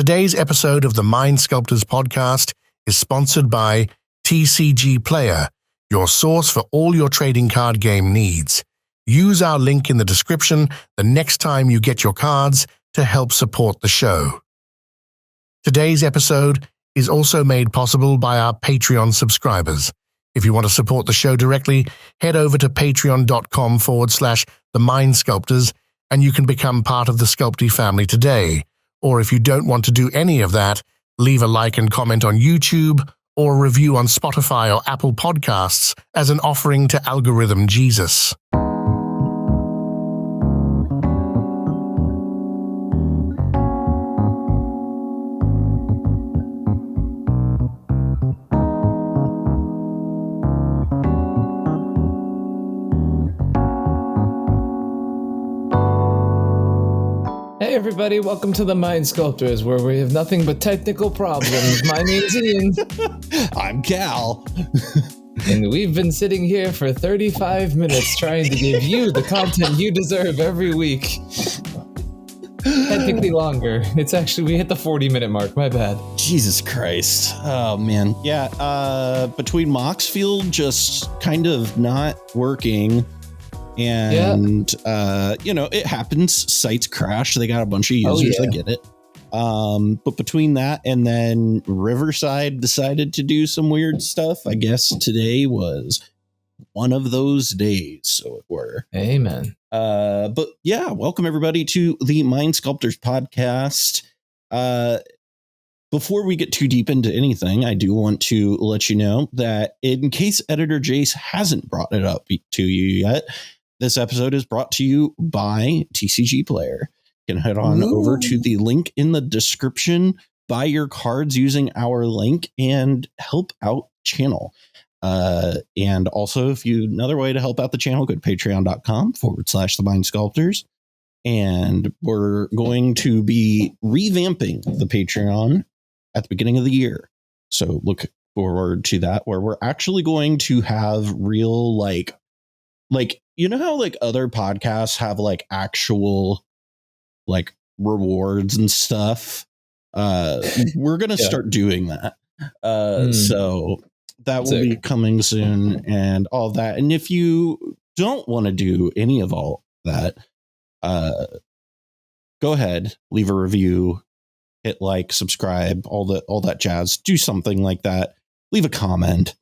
Today's episode of the Mind Sculptors podcast is sponsored by TCG Player, your source for all your trading card game needs. Use our link in the description the next time you get your cards to help support the show. Today's episode is also made possible by our Patreon subscribers. If you want to support the show directly, head over to patreon.com/the Mind Sculptors and you can become part of the Sculpty family today. Or if you don't want to do any of that, leave a like and comment on YouTube or a review on Spotify or Apple Podcasts as an offering to algorithm Jesus. Hey everybody, welcome to the Mind Sculptors, where we have nothing but technical problems. My name's Ian. I'm Cal. And we've been sitting here for 35 minutes trying to give you the content you deserve every week. Technically longer. It's actually, we hit the 40-minute mark, my bad. Jesus Christ. Oh, man. Yeah, between Moxfield just kind of not working. And, it happens. Sites crash. They got a bunch of users. I get it. But between that and then Riverside decided to do some weird stuff. I guess today was one of those days, so it were. Amen. But yeah, welcome everybody to the Mind Sculptors podcast. Before we get too deep into anything, I do want to let you know that in case Editor Jace hasn't brought it up to you yet, this episode is brought to you by TCG Player. You can head on over to the link in the description, buy your cards using our link, and help out the channel. And also, another way to help out the channel, go to patreon.com/the Mind Sculptors. And we're going to be revamping the Patreon at the beginning of the year. So look forward to that, where we're actually going to have real, like, you know how like other podcasts have like actual like rewards and stuff? We're going to start doing that. So that will be coming soon and all that. And if you don't want to do any of all that, go ahead, leave a review, hit like, subscribe, all that jazz. Do something like that. Leave a comment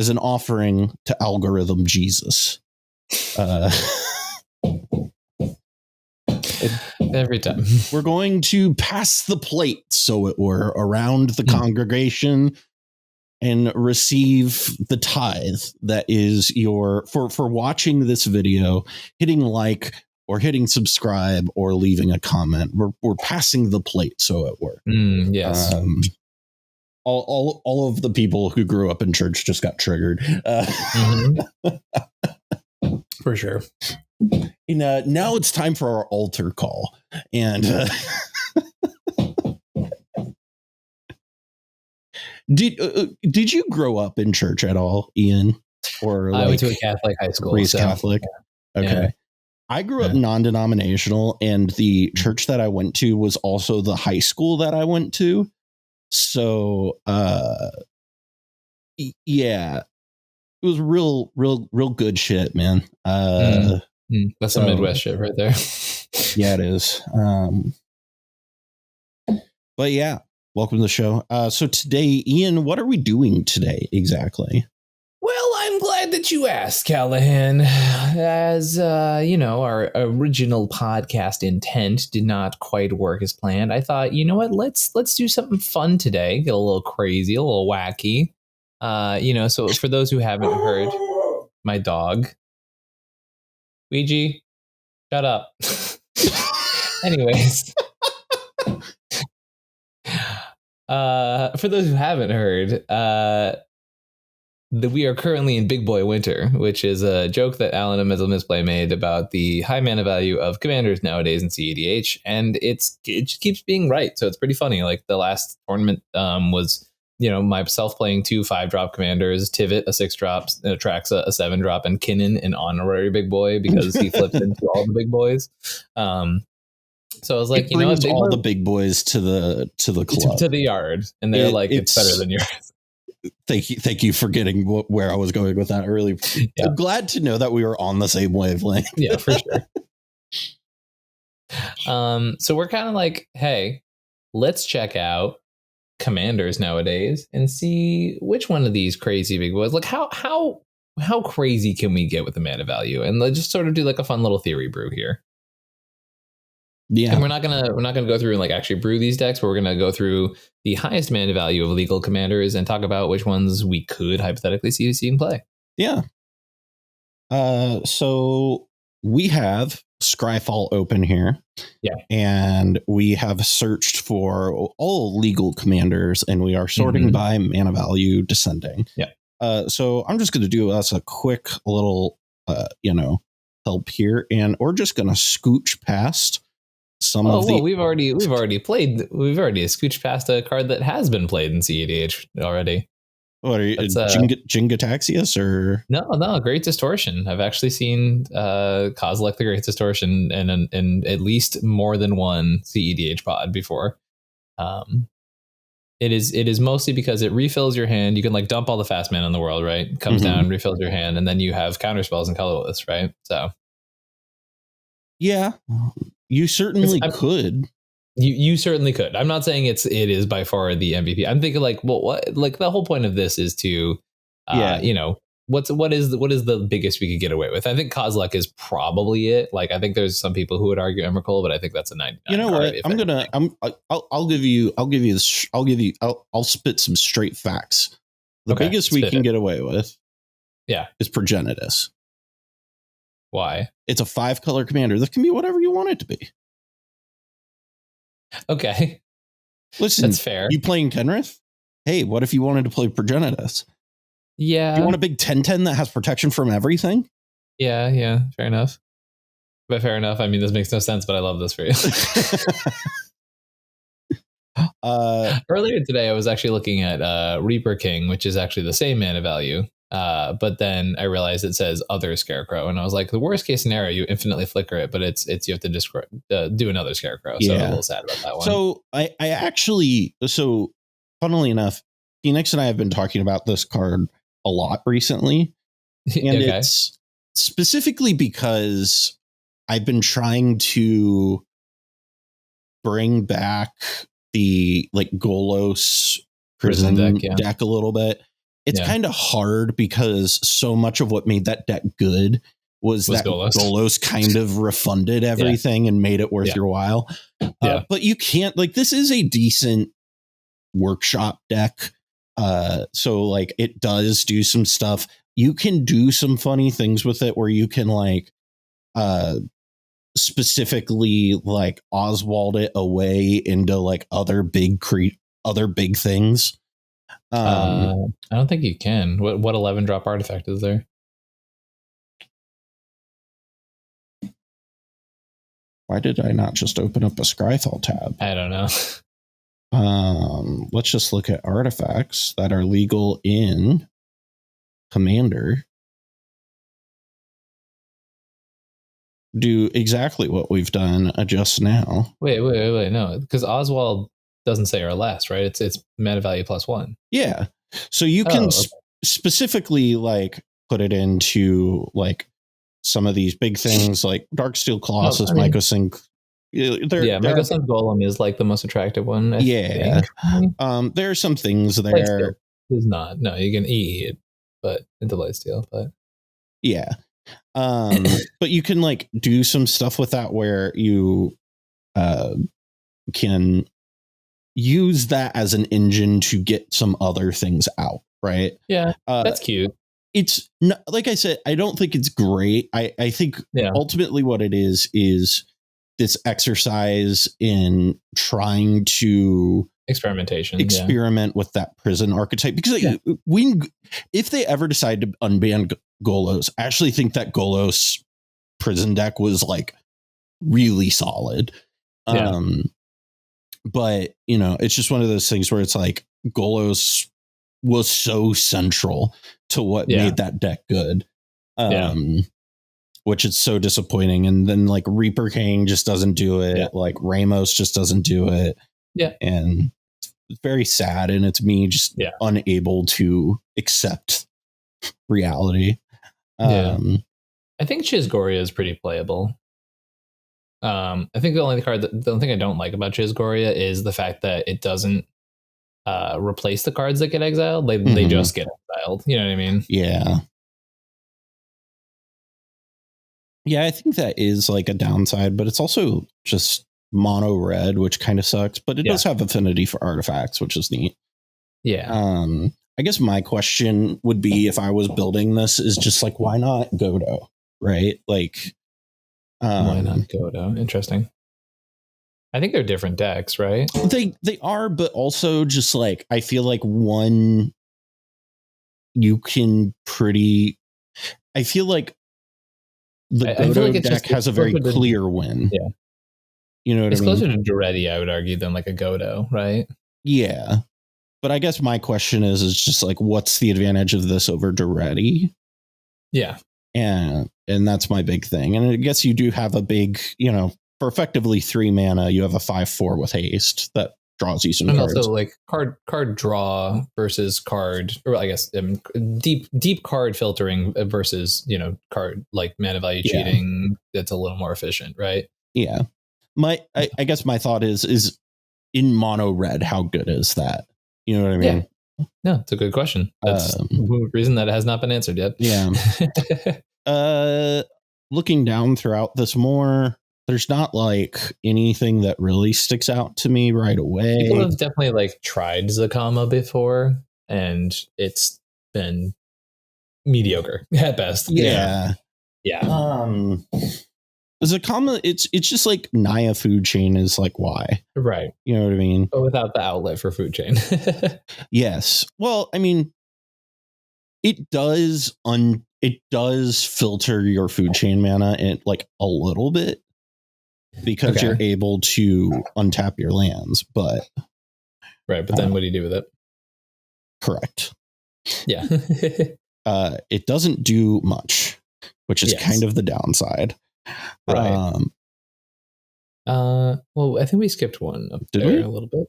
as an offering to algorithm Jesus. Every time we're going to pass the plate, so it were, around the congregation and receive the tithe that is your for watching this video, hitting like or hitting subscribe or leaving a comment. We're passing the plate, so it were. Yes. All of the people who grew up in church just got triggered. For sure. And now it's time for our altar call. And did you grow up in church at all, Ian? Or I went to a Catholic high school. Raised Catholic. Yeah. Okay. Yeah. I grew up non-denominational, and the church that I went to was also the high school that I went to. So, yeah. It was real good shit, man. That's some Midwest shit right there. Yeah, it is. But yeah, welcome to the show. So today, Ian, what are we doing today exactly? Well, I'm glad that you asked, Callahan. As our original podcast intent did not quite work as planned, I thought, you know what, let's do something fun today. Get a little crazy, a little wacky. So for those who haven't heard, my dog, Ouija, shut up. Anyways, for those who haven't heard, we are currently in Big Boy Winter, which is a joke that Alan and Mental Misplay made about the high mana value of commanders nowadays in cEDH, and it just keeps being right. So it's pretty funny. Like the last tournament was, myself playing 2 5-drop commanders, Tivit a 6-drop, Traxa a 7-drop, and Kinnan an honorary big boy because he flips into all the big boys. So I was like, it you know what, brings all the big boys to the club, to the yard, and they're like, it's better than yours. Thank you for getting where I was going with that early. Yeah. I'm glad to know that we were on the same wavelength. Yeah, for sure. So we're kind of like, hey, let's check out commanders nowadays and see which one of these crazy big boys. Like, how crazy can we get with the mana value? And let's just sort of do like a fun little theory brew here. Yeah, and we're not gonna go through and like actually brew these decks, but we're gonna go through the highest mana value of legal commanders and talk about which ones we could hypothetically see in play. Yeah. So we have Scryfall open here. Yeah. And we have searched for all legal commanders, and we are sorting by mana value descending. Yeah. So I'm just gonna do us a quick little help here, and we're just gonna scooch past some of the. Well, we've already scooched past a card that has been played in cEDH already. What are you, Jingataxias or no? Great Distortion. I've actually seen Kozilek the Great Distortion in at least more than one cEDH pod before. It is mostly because it refills your hand. You can like dump all the fast mana in the world, right? It comes down, refills your hand, and then you have counter spells and colorless, right? So yeah. You certainly could. You certainly could. I'm not saying it is by far the MVP. I'm thinking like, well, what like the whole point of this is to, what is the biggest we could get away with? I think Kozilek is probably it. Like, I think there's some people who would argue Emrakul, but I think that's a 99. You know what? I'll spit some straight facts. The biggest we can get away with, is Progenitus. Why? It's a 5-color commander that can be whatever you want it to be. Okay. Listen, that's fair. You playing Kenrith? Hey, what if you wanted to play Progenitus? Yeah. You want a big 10/10 that has protection from everything? Yeah. Fair enough. But fair enough. I mean, this makes no sense, but I love this for you. Earlier today, I was actually looking at Reaper King, which is actually the same mana value. But then I realized it says other Scarecrow, and I was like, the worst case scenario, you infinitely flicker it, but it's you have to just do another Scarecrow. So I'm a little sad about that one. So I actually, funnily enough, Phoenix and I have been talking about this card a lot recently, and it's specifically because I've been trying to bring back the like Golos prison deck a little bit. It's kind of hard because so much of what made that deck good was that Golos kind of refunded everything and made it worth your while. But you can't, like, this is a decent workshop deck. So like it does do some stuff. You can do some funny things with it where you can like specifically like Oswald it away into like other big things. I don't think you can. What 11 drop artifact is there? Why did I not just open up a Scryfall tab? I don't know. Let's just look at artifacts that are legal in Commander. Do exactly what we've done just now. Wait, no, because Oswald doesn't say or less, right? It's mana value +1. Yeah, so you can specifically like put it into like some of these big things like Darksteel Colossus, Mycosync. Mycosync Golem is like the most attractive one. I think. There are some things there. Is not. No, you can eat it, but into Lightsteel, but yeah. But you can like do some stuff with that where you can use that as an engine to get some other things out, right? Yeah, that's cute. It's not, like I said, I don't think it's great. I think ultimately what it is this exercise in trying to experiment with that prison archetype, because if they ever decide to unban Golos, I actually think that Golos prison deck was like really solid. But it's just one of those things where it's like Golos was so central to what made that deck good. which is so disappointing. And then like Reaper King just doesn't do it. Yeah. Like Ramos just doesn't do it. Yeah. And it's very sad. And it's me just unable to accept reality. I think Chizgoria is pretty playable. I think the only thing I don't like about Chizgoria is the fact that it doesn't replace the cards that get exiled. They just get exiled. You know what I mean? Yeah. Yeah, I think that is like a downside, but it's also just mono red, which kind of sucks, but it does have affinity for artifacts, which is neat. Yeah. I guess my question would be, if I was building this, is just like, why not Godo? Right? Like, why not Godo? Interesting. I think they're different decks, right? They are, but also just like, I feel like one you can I feel like the Godo deck has a very clear win. Yeah. You know what I mean? It's closer to Duretti, I would argue, than like a Godo, right? Yeah. But I guess my question is just like, what's the advantage of this over Duretti? Yeah. And that's my big thing. And I guess you do have a big, for effectively 3 mana, you have a 5/4 with haste that draws you some cards. And also like card draw versus card, or I guess deep card filtering versus, card like mana value cheating. That's a little more efficient, right? Yeah. I guess my thought is in mono red, how good is that? You know what I mean? Yeah. No, it's a good question. That's the reason that it has not been answered yet. Yeah. Looking down throughout this more, there's not like anything that really sticks out to me right away. People have definitely like tried Zakama before, and it's been mediocre at best. Yeah. Yeah. Zakama, it's just like Naya food chain is like, why? Right. You know what I mean? But without the outlet for food chain. Yes. Well, I mean, it does filter your food chain mana in like a little bit, because you're able to untap your lands, but right. But then what do you do with it? Correct. Yeah. It doesn't do much, which is kind of the downside. Right. Well, I think we skipped one up there a little bit.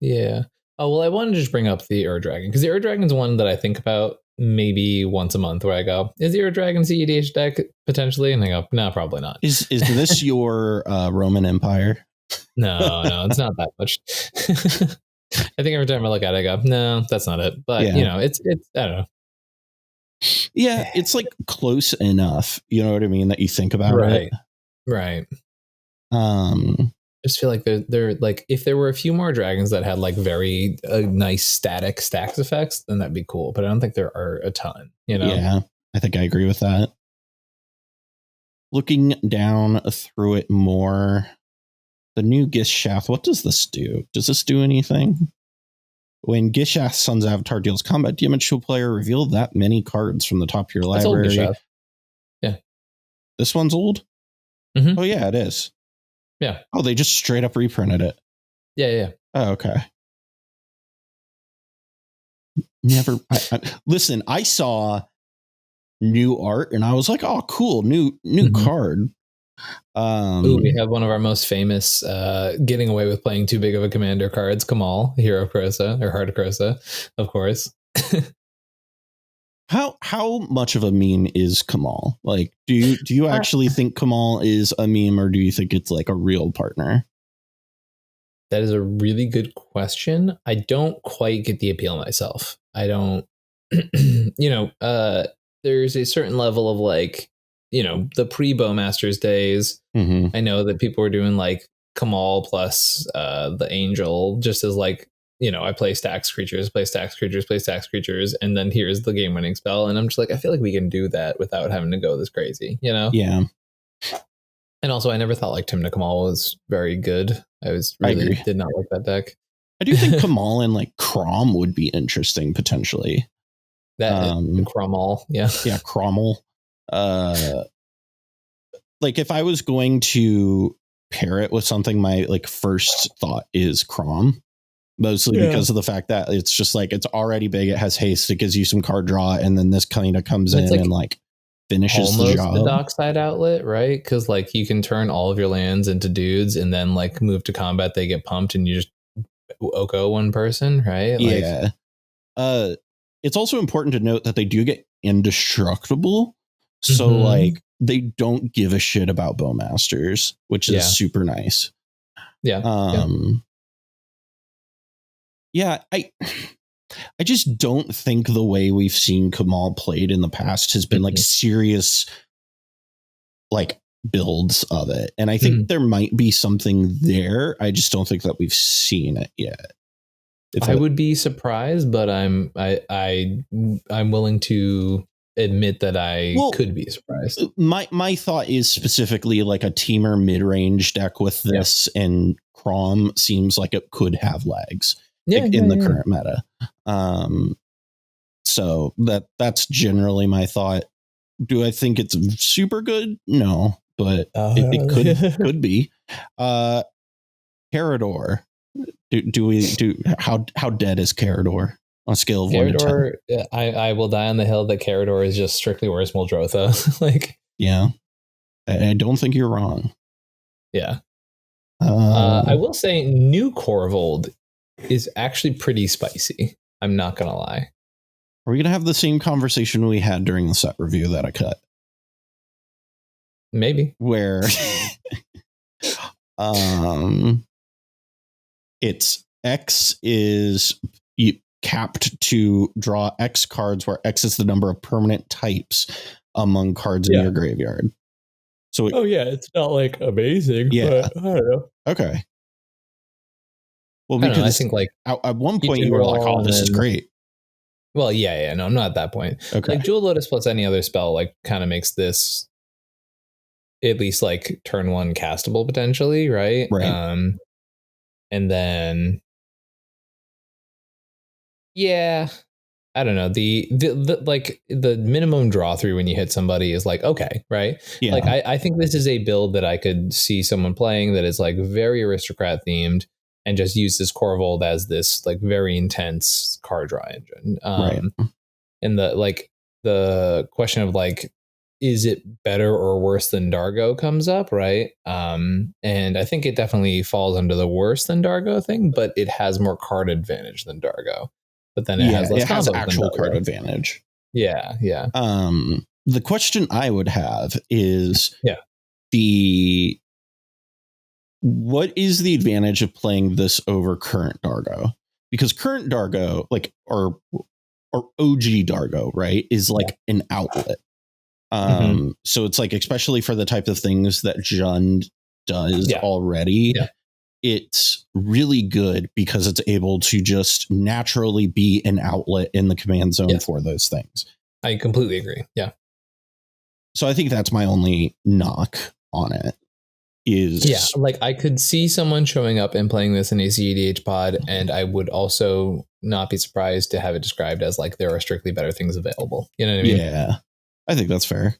Yeah. Oh, well, I wanted to just bring up the Ur-Dragon, because the Ur-Dragon is one that I think about maybe once a month, where I go, is the Ur-Dragon cEDH deck potentially? And I go, no, probably not. Is this your Roman Empire? No, it's not that much. I think every time I look at it, I go, no, that's not it. But, it's I don't know. Yeah, it's like close enough. You know what I mean? That you think about it. Right. I just feel like they're like, if there were a few more dragons that had like very nice static stacks effects, then that'd be cool. But I don't think there are a ton. Yeah, I think I agree with that. Looking down through it more, the new Gishath. What does this do? Does this do anything? When Gishath's son's avatar deals combat damage to a player, reveal that many cards from the top of your library. Old yeah. This one's old? Mm-hmm. Oh, yeah, it is. Yeah. Oh, they just straight up reprinted it. Yeah. Oh, okay. Never. Listen, I saw new art and I was like, oh, cool. New card. We have one of our most famous getting away with playing too big of a commander cards, Kamahl, Hero Krosa, or Heart of Krosa, of course. How much of a meme is Kamahl? Like, do you actually think Kamahl is a meme, or do you think it's like a real partner? That is a really good question. I don't quite get the appeal myself. I don't, there's a certain level of like, the pre-Bowmasters days. Mm-hmm. I know that people were doing like Kamahl plus the Angel, just as like, I play stax creatures, and then here's the game-winning spell. And I'm just like, I feel like we can do that without having to go this crazy, Yeah. And also, I never thought like Timna Kamahl was very good. I did not like that deck. I do think Kamahl and like Crom would be interesting potentially. That Cromwell, yeah. Yeah, Cromwell. Like if I was going to pair it with something, my like first thought is Crom, mostly because of the fact that it's just like, it's already big, it has haste, it gives you some card draw, and then this kind of comes in like, and like finishes almost the job. the dockside outlet, right? Because like you can turn all of your lands into dudes, and then like move to combat, they get pumped, and you just Oko one person, right? Yeah. It's also important to note that they do get indestructible. So like they don't give a shit about Bowmasters, which is super nice. Yeah. I just don't think the way we've seen Kamahl played in the past has been like serious like builds of it. And I think there might be something there. I just don't think that we've seen it yet. I would be surprised, but I'm willing to admit that I could be surprised. My thought is specifically like a teamer mid-range deck with this and Crom seems like it could have legs in the current meta. So that's generally my thought. Do I think it's super good? No, but it could be. Carador. How dead is Carador on a scale of Carador, 1 to 10? I will die on the hill that Carador is just strictly worse Muldrotha. Like, yeah, I don't think you're wrong. Yeah. I will say new Corvold is actually pretty spicy. I'm not gonna lie. Are we gonna have the same conversation we had during the set review that I cut? Maybe. Where it's X is capped to draw X cards, where X is the number of permanent types among cards in your graveyard. So it's not like amazing, but I don't know. Okay. Well, because I think like at one point you were like, "Oh, this is great." Well, no, I'm not at that point. Okay. Like Jewel Lotus plus any other spell, like kind of makes this at least like turn one castable potentially, right? Right. And then, I don't know. The like the minimum draw through when you hit somebody is like, okay, right? Yeah. Like I think this is a build that I could see someone playing that is like very aristocrat themed and just use this Corvold as this like very intense card draw engine. Right. And the question of like, is it better or worse than Dargo comes up, right? And I think it definitely falls under the worse than Dargo thing, but it has more card advantage than Dargo. But then it has less actual card advantage. Yeah. The question I would have is what is the advantage of playing this over current Dargo? Because current Dargo, like or OG Dargo, right, is like an outlet. So it's like, especially for the type of things that Jund does already, it's really good because it's able to just naturally be an outlet in the command zone for those things. I completely agree. Yeah. So I think that's my only knock on it is like I could see someone showing up and playing this in a cEDH pod, and I would also not be surprised to have it described as like there are strictly better things available. You know what I mean? Yeah. I think that's fair.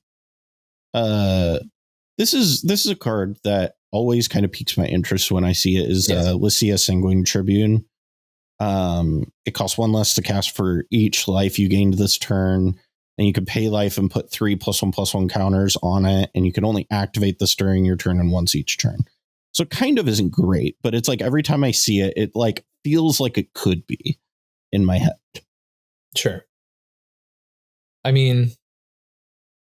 This is a card that always kind of piques my interest when I see it. Is Lycia Sanguine Tribune. It costs 1 less to cast for each life you gained this turn, and you can pay life and put 3 +1/+1 counters on it, and you can only activate this during your turn and once each turn. So it kind of isn't great, but it's like every time I see it, it like feels like it could be in my head. Sure. I mean,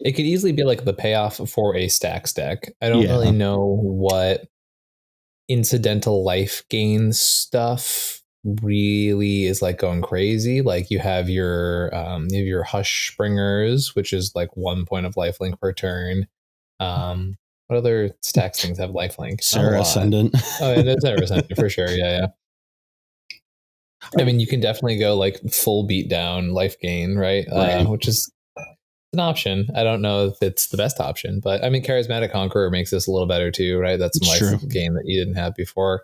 it could easily be like the payoff for a stax deck. I don't really know what incidental life gain stuff really is like going crazy. Like you have your Hush Springers, which is like 1 point of lifelink per turn. What other stax things have lifelink? Sarah Ascendant. Oh, there's Sarah Ascendant for sure. Yeah. I mean, you can definitely go like full beat down life gain, right? Which is an option. I don't know if it's the best option, but I mean, Charismatic Conqueror makes this a little better too, right? That's some life gain that you didn't have before.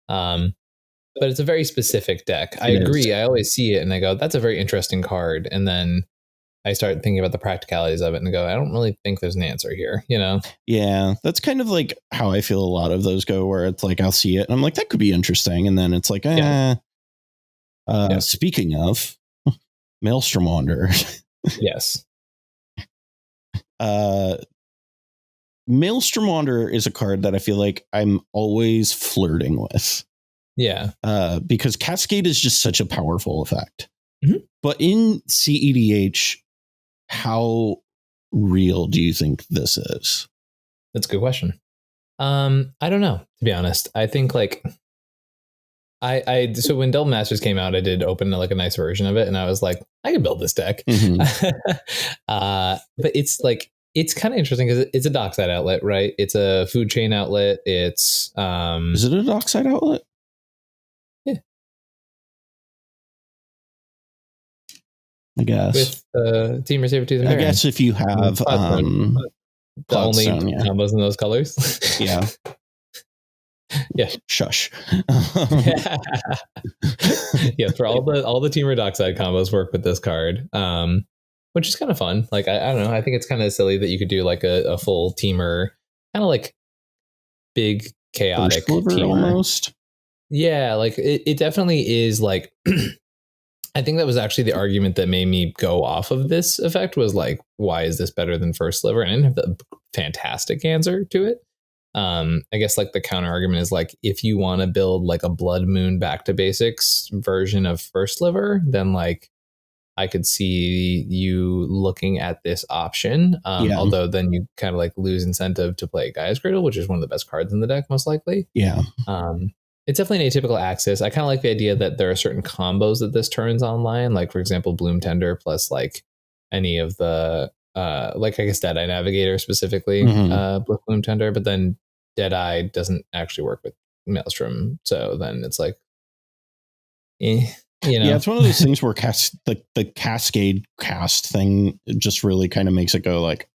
But it's a very specific deck. I agree. I always see it and I go, that's a very interesting card. And then I start thinking about the practicalities of it and go, I don't really think there's an answer here, you know? Yeah, that's kind of like how I feel a lot of those go, where it's like, I'll see it and I'm like, that could be interesting. And then it's like, speaking of Maelstrom Wanderer. Yes. Maelstrom Wanderer is a card that I feel like I'm always flirting with. Yeah. Because Cascade is just such a powerful effect. Mm-hmm. But in cEDH, how real do you think this is? That's a good question. I don't know, to be honest. I think like so when Double Masters came out, I did open like a nice version of it, and I was like, I can build this deck. Mm-hmm. But it's like, it's kind of interesting because it's a dockside outlet, right? It's a food chain outlet. It's is it a dockside outlet? Yeah. I guess. With Team Saber Tooth and I guess if you have the only Cloudstone, combos in those colors. Yeah. Yeah. Shush. Yeah, for all the Teamer Dockside combos work with this card, which is kind of fun. Like I don't know, I think it's kind of silly that you could do like a full Teamer, kind of like big chaotic Teamer almost. Yeah, like it definitely is like. I think that was actually the argument that made me go off of this effect, was like, why is this better than First Sliver? And I didn't have the fantastic answer to it. I guess like the counter argument is like, if you want to build like a Blood Moon back to basics version of First Sliver, then like I could see you looking at this option. Although then you kind of like lose incentive to play Gaia's Cradle, which is one of the best cards in the deck, most likely. Yeah. It's definitely an atypical axis. I kind of like the idea that there are certain combos that this turns online, like for example, Bloom Tender plus like any of the like I guess Deadeye Navigator specifically, Bloom Tender, but then Deadeye doesn't actually work with Maelstrom, so then it's like, you know. Yeah, it's one of those things where the Cascade cast thing just really kind of makes it go like,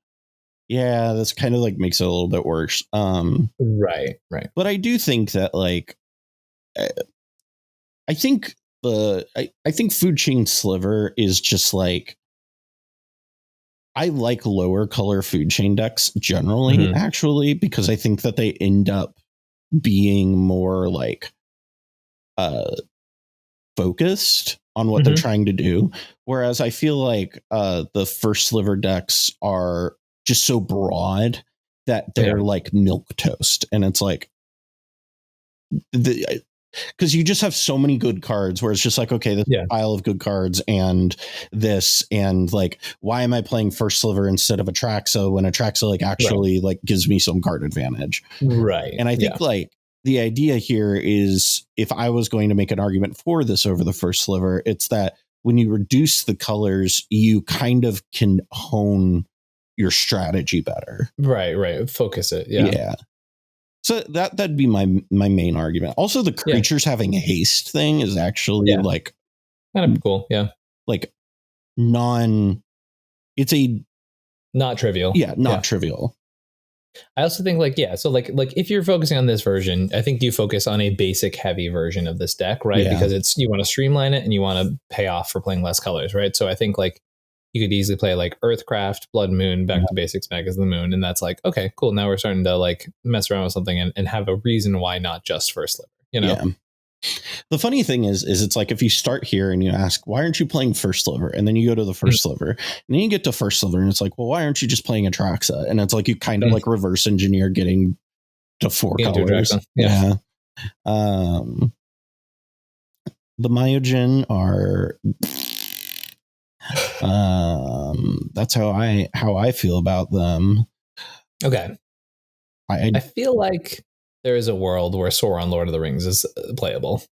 yeah, that's kind of like makes it a little bit worse. Right. But I do think that like, I think Food Chain Sliver is just like, I like lower color Food Chain decks generally, actually, because I think that they end up being more like focused on what they're trying to do. Whereas I feel like the First Sliver decks are just so broad that they're like milk toast. And it's like, because you just have so many good cards where it's just like, okay, this pile of good cards and this, and like, why am I playing First Sliver instead of Atraxa when Atraxa like actually like gives me some card advantage? Right. And I think like the idea here is, if I was going to make an argument for this over the First Sliver, it's that when you reduce the colors, you kind of can hone your strategy better. Right. Focus it. Yeah. So that'd be my main argument. Also, the creatures having a haste thing is actually like kind of cool. Yeah. Like it's a not trivial. Yeah, not trivial. I also think like, so like if you're focusing on this version, I think you focus on a basic heavy version of this deck, right? Yeah. Because you want to streamline it and you want to pay off for playing less colors, right? So I think like you could easily play like Earthcraft, Blood Moon, back to basics, Magus of the Moon. And that's like, okay, cool. Now we're starting to like mess around with something and have a reason why not just First Sliver, you know? Yeah. The funny thing is it's like, if you start here and you ask, why aren't you playing First Sliver? And then you go to the First Sliver and then you get to First Sliver and it's like, well, why aren't you just playing Atraxa? And it's like, you kind of like reverse engineer getting to four colors. Yeah. The Myojin are... that's how I feel about them. Okay. I feel like there is a world where Sauron Lord of the Rings is playable.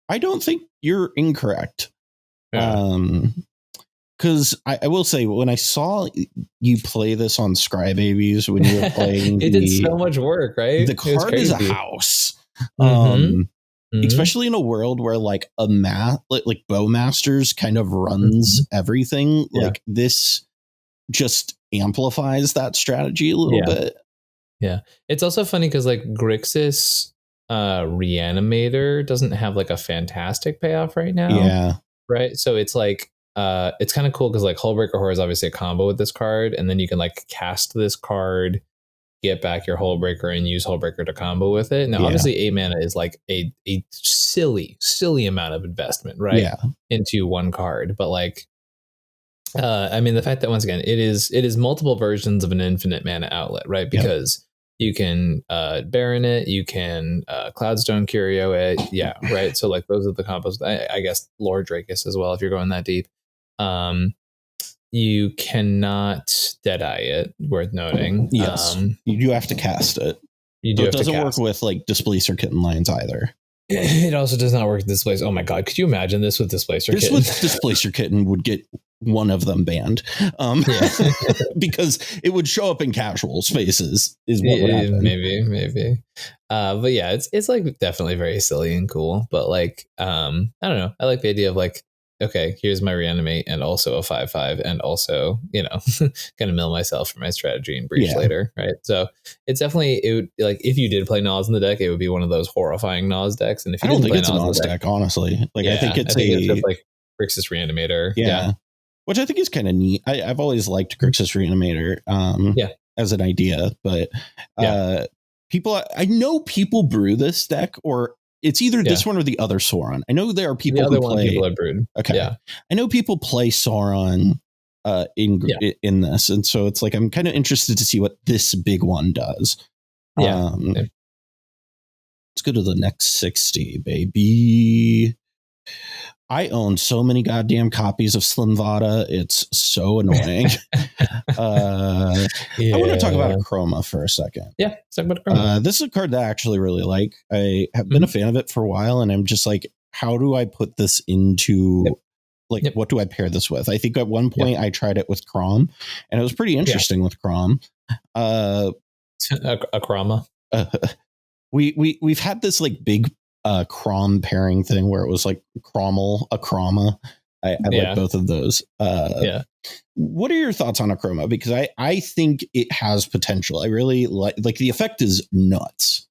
I don't think you're incorrect. Because I will say, when I saw you play this on Scrybabies when you were playing, it did so much work, right? The card is a house. Especially in a world where like like Bowmasters kind of runs everything. Like this just amplifies that strategy a little bit. Yeah. It's also funny because like Grixis Reanimator doesn't have like a fantastic payoff right now. Yeah. Right. So it's like it's kind of cool because like Hullbreaker Horror is obviously a combo with this card, and then you can like cast this card, get back your Hullbreaker, and use Hullbreaker to combo with it. Now, obviously, 8 mana is like a silly amount of investment, right? Yeah. Into one card. But like, I mean, the fact that once again it is multiple versions of an infinite mana outlet, right? Because you can Baron it, you can Cloudstone Curio it, yeah, right. So like those are the combos. I guess Lord Drakus as well if you're going that deep. You cannot Deadeye it. Worth noting. Yes, you do have to cast it. You do. So it doesn't work with like Displacer Kitten Lions either. It also does not work with Displacer. Oh my god, could you imagine this with Displacer Kitten? With Displacer Kitten would get one of them banned. Because it would show up in casual spaces is what would happen. Maybe. But yeah, it's like definitely very silly and cool. But like, I don't know. I like the idea of like, okay, here's my reanimate and also a 5/5 and also, kind of mill myself for my strategy and breach later, right? So it's definitely, it would like if you did play Nas in the deck, it would be one of those horrifying Nas decks. And if you I don't didn't think play it's a Nas deck, honestly. Like I think it's just like Grixis Reanimator. Yeah. Which I think is kind of neat. I've always liked Grixis Reanimator as an idea, but people, I know people brew this deck, or it's either this one or the other Sauron. I know there are people who play. People have brewed. Okay, yeah. I know people play Sauron in this, and so it's like I'm kind of interested to see what this big one does. Let's go to the next 60, baby. I own so many goddamn copies of Slim Vada. It's so annoying. I want to talk about Akroma for a second. Yeah, let's talk about Akroma. This is a card that I actually really like. I have been a fan of it for a while, and I'm just like, how do I put this into what do I pair this with? I think at one point I tried it with Crom, and it was pretty interesting with Crom. Akroma. We've had this like big Crom pairing thing where it was like Akroma. I like both of those. What are your thoughts on Akroma? Because I think it has potential. I really like the effect is nuts.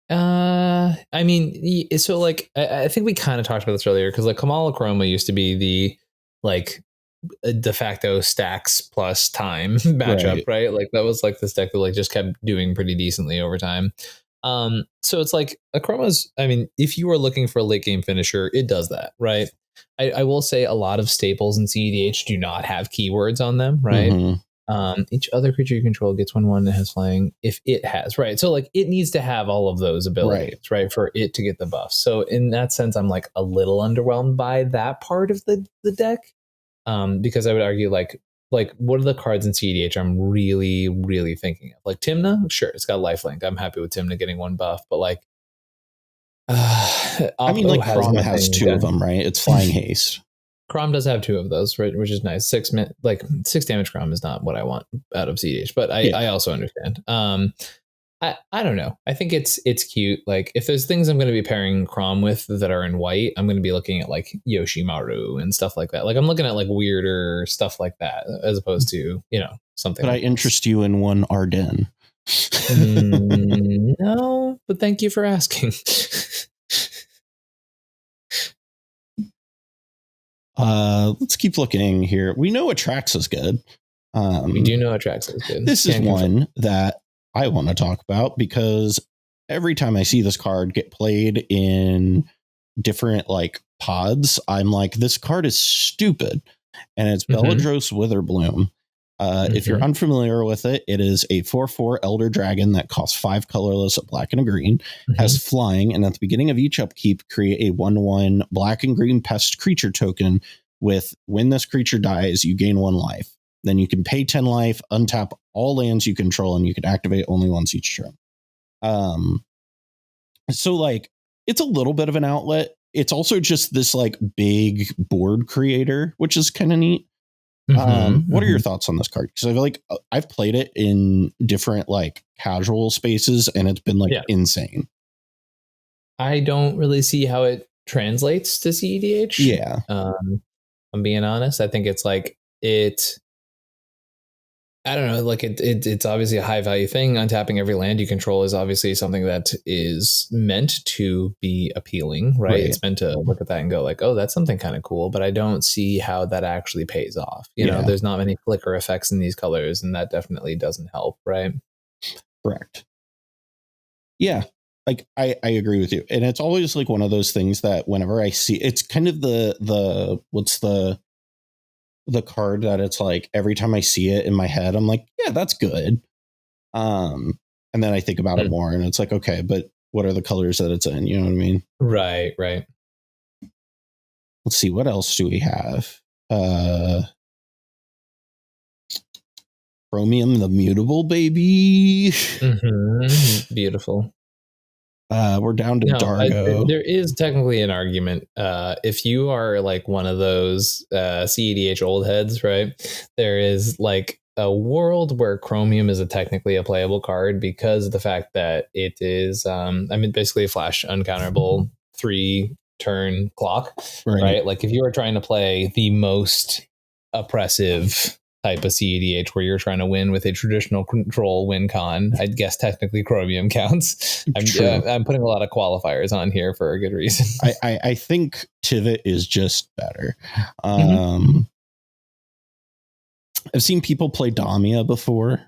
I mean, so like I think we kind of talked about this earlier because like Kamahl Akroma used to be the like de facto stacks plus time matchup, right? Like that was like this deck that like just kept doing pretty decently over time. So it's like Akroma's, I mean, if you are looking for a late game finisher, it does that, right? I will say a lot of staples in cEDH do not have keywords on them, right? Each other creature you control gets 1/1 that has flying if it has, right? So like it needs to have all of those abilities, right? For it to get the buff. So in that sense, I'm like a little underwhelmed by that part of the deck. Because I would argue like what are the cards in cEDH I'm really, really thinking of? Like Tymna, sure, it's got lifelink. I'm happy with Tymna getting one buff, but like I mean, like Crom has two of them, right? It's flying haste. Crom does have two of those, right? Which is nice. 6 damage Crom is not what I want out of cEDH, but I also understand. I don't know. I think it's cute. Like if there's things I'm going to be pairing Crom with that are in white, I'm going to be looking at like Yoshimaru and stuff like that. Like I'm looking at like weirder stuff like that as opposed to, something. But I interest you in one Ardennes. No, but thank you for asking. Let's keep looking here. We know Atrax is good. We do know Atrax is good. This is one that I want to talk about because every time I see this card get played in different like pods, I'm like, this card is stupid. And it's Beledros Witherbloom. If you're unfamiliar with it, it is a 4/4 Elder Dragon that costs 5 colorless, a black and a green, has flying, and at the beginning of each upkeep, create a 1/1 black and green pest creature token with when this creature dies, you gain 1 life. Then you can pay 10 life, untap all lands you control, and you can activate only once each turn. So like it's a little bit of an outlet. It's also just this like big board creator, which is kind of neat. What are your thoughts on this card? Because I feel like I've played it in different like casual spaces, and it's been like insane. I don't really see how it translates to cEDH. Yeah. I'm being honest. I think it's like I don't know, like it's obviously a high value thing. Untapping every land you control is obviously something that is meant to be appealing, right? It's meant to look at that and go like, oh, that's something kind of cool, but I don't see how that actually pays off. You know, there's not many flicker effects in these colors, and that definitely doesn't help, right? Correct. Yeah, like I agree with you. And it's always like one of those things that whenever I see, it's kind of the what's the the card that it's like every time I see it in my head, I'm like, yeah, that's good. And then I think about it more and it's like, okay, but what are the colors that it's in? You know what I mean? Right. Let's see, what else do we have? Chromium the Mutable, baby. Beautiful. We're down to Dargo. There is technically an argument. If you are like one of those cEDH old heads, right? There is like a world where Chromium is technically a playable card because of the fact that it is, basically a flash uncounterable 3-turn clock, right? Like if you are trying to play the most oppressive type of cEDH where you're trying to win with a traditional control win con, I'd guess technically Chromium counts. I'm putting a lot of qualifiers on here for a good reason. I think Tivit is just better. I've seen people play Damia before.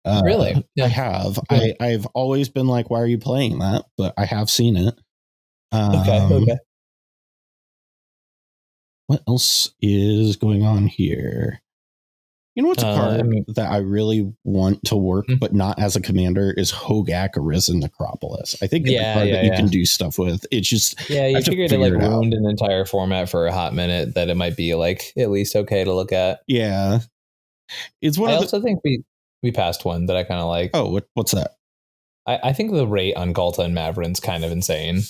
Really? I have. Yeah. I've always been like, why are you playing that? But I have seen it. Okay. What else is going on here? You know what's a card that I really want to work, but not as a commander, is Hogak Arisen Necropolis. I think it's a card that you can do stuff with. It's just you figured it like ruined an entire format for a hot minute that it might be like at least okay to look at. Yeah, it's one. I also think we passed one that I kind of like. Oh, what's that? I think the rate on Ghalta and Maverin's kind of insane.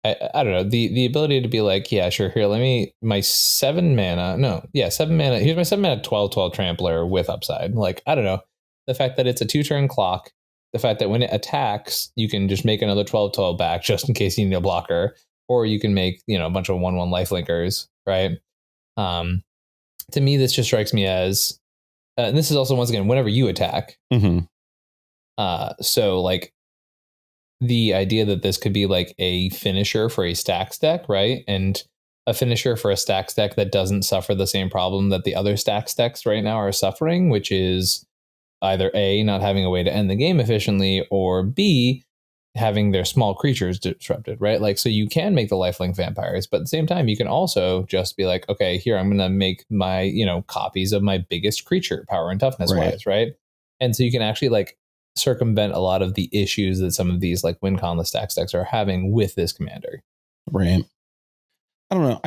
I don't know, the ability to be like, yeah, sure, here, let me, my 7 mana, here's my 7 mana 12/12 trampler with upside. Like, I don't know, the fact that it's a 2-turn clock, the fact that when it attacks, you can just make another 12/12 back just in case you need a blocker, or you can make, a bunch of 1/1 lifelinkers, right? To me, this just strikes me as, and this is also, once again, whenever you attack. So like, the idea that this could be like a finisher for a stax deck, right? And a finisher for a stax deck that doesn't suffer the same problem that the other stax decks right now are suffering, which is either A, not having a way to end the game efficiently, or B, having their small creatures disrupted, right? Like, so you can make the lifelink vampires, but at the same time, you can also just be like, okay, here, I'm going to make my, copies of my biggest creature, power and toughness wise, right? And so you can actually like circumvent a lot of the issues that some of these like win conless stax decks are having with this commander. Right. I don't know.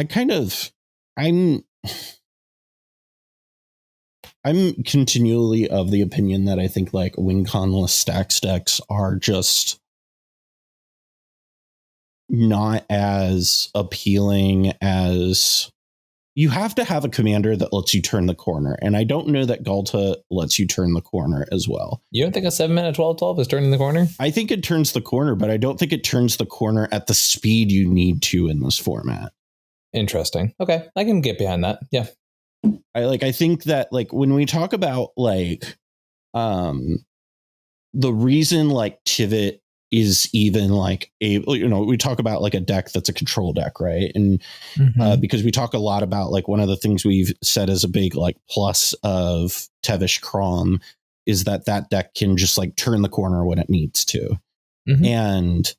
I'm continually of the opinion that I think like win conless stax decks are just not as appealing as you have to have a commander that lets you turn the corner. And I don't know that Ghalta lets you turn the corner as well. You don't think a 7 mana 12/12 is turning the corner? I think it turns the corner, but I don't think it turns the corner at the speed you need to in this format. Interesting. Okay. I can get behind that. Yeah. I think that like when we talk about like the reason like Tivit is even like we talk about like a deck that's a control deck, right? And because we talk a lot about like one of the things we've said as a big like plus of Tevish Crom is that deck can just like turn the corner when it needs to. And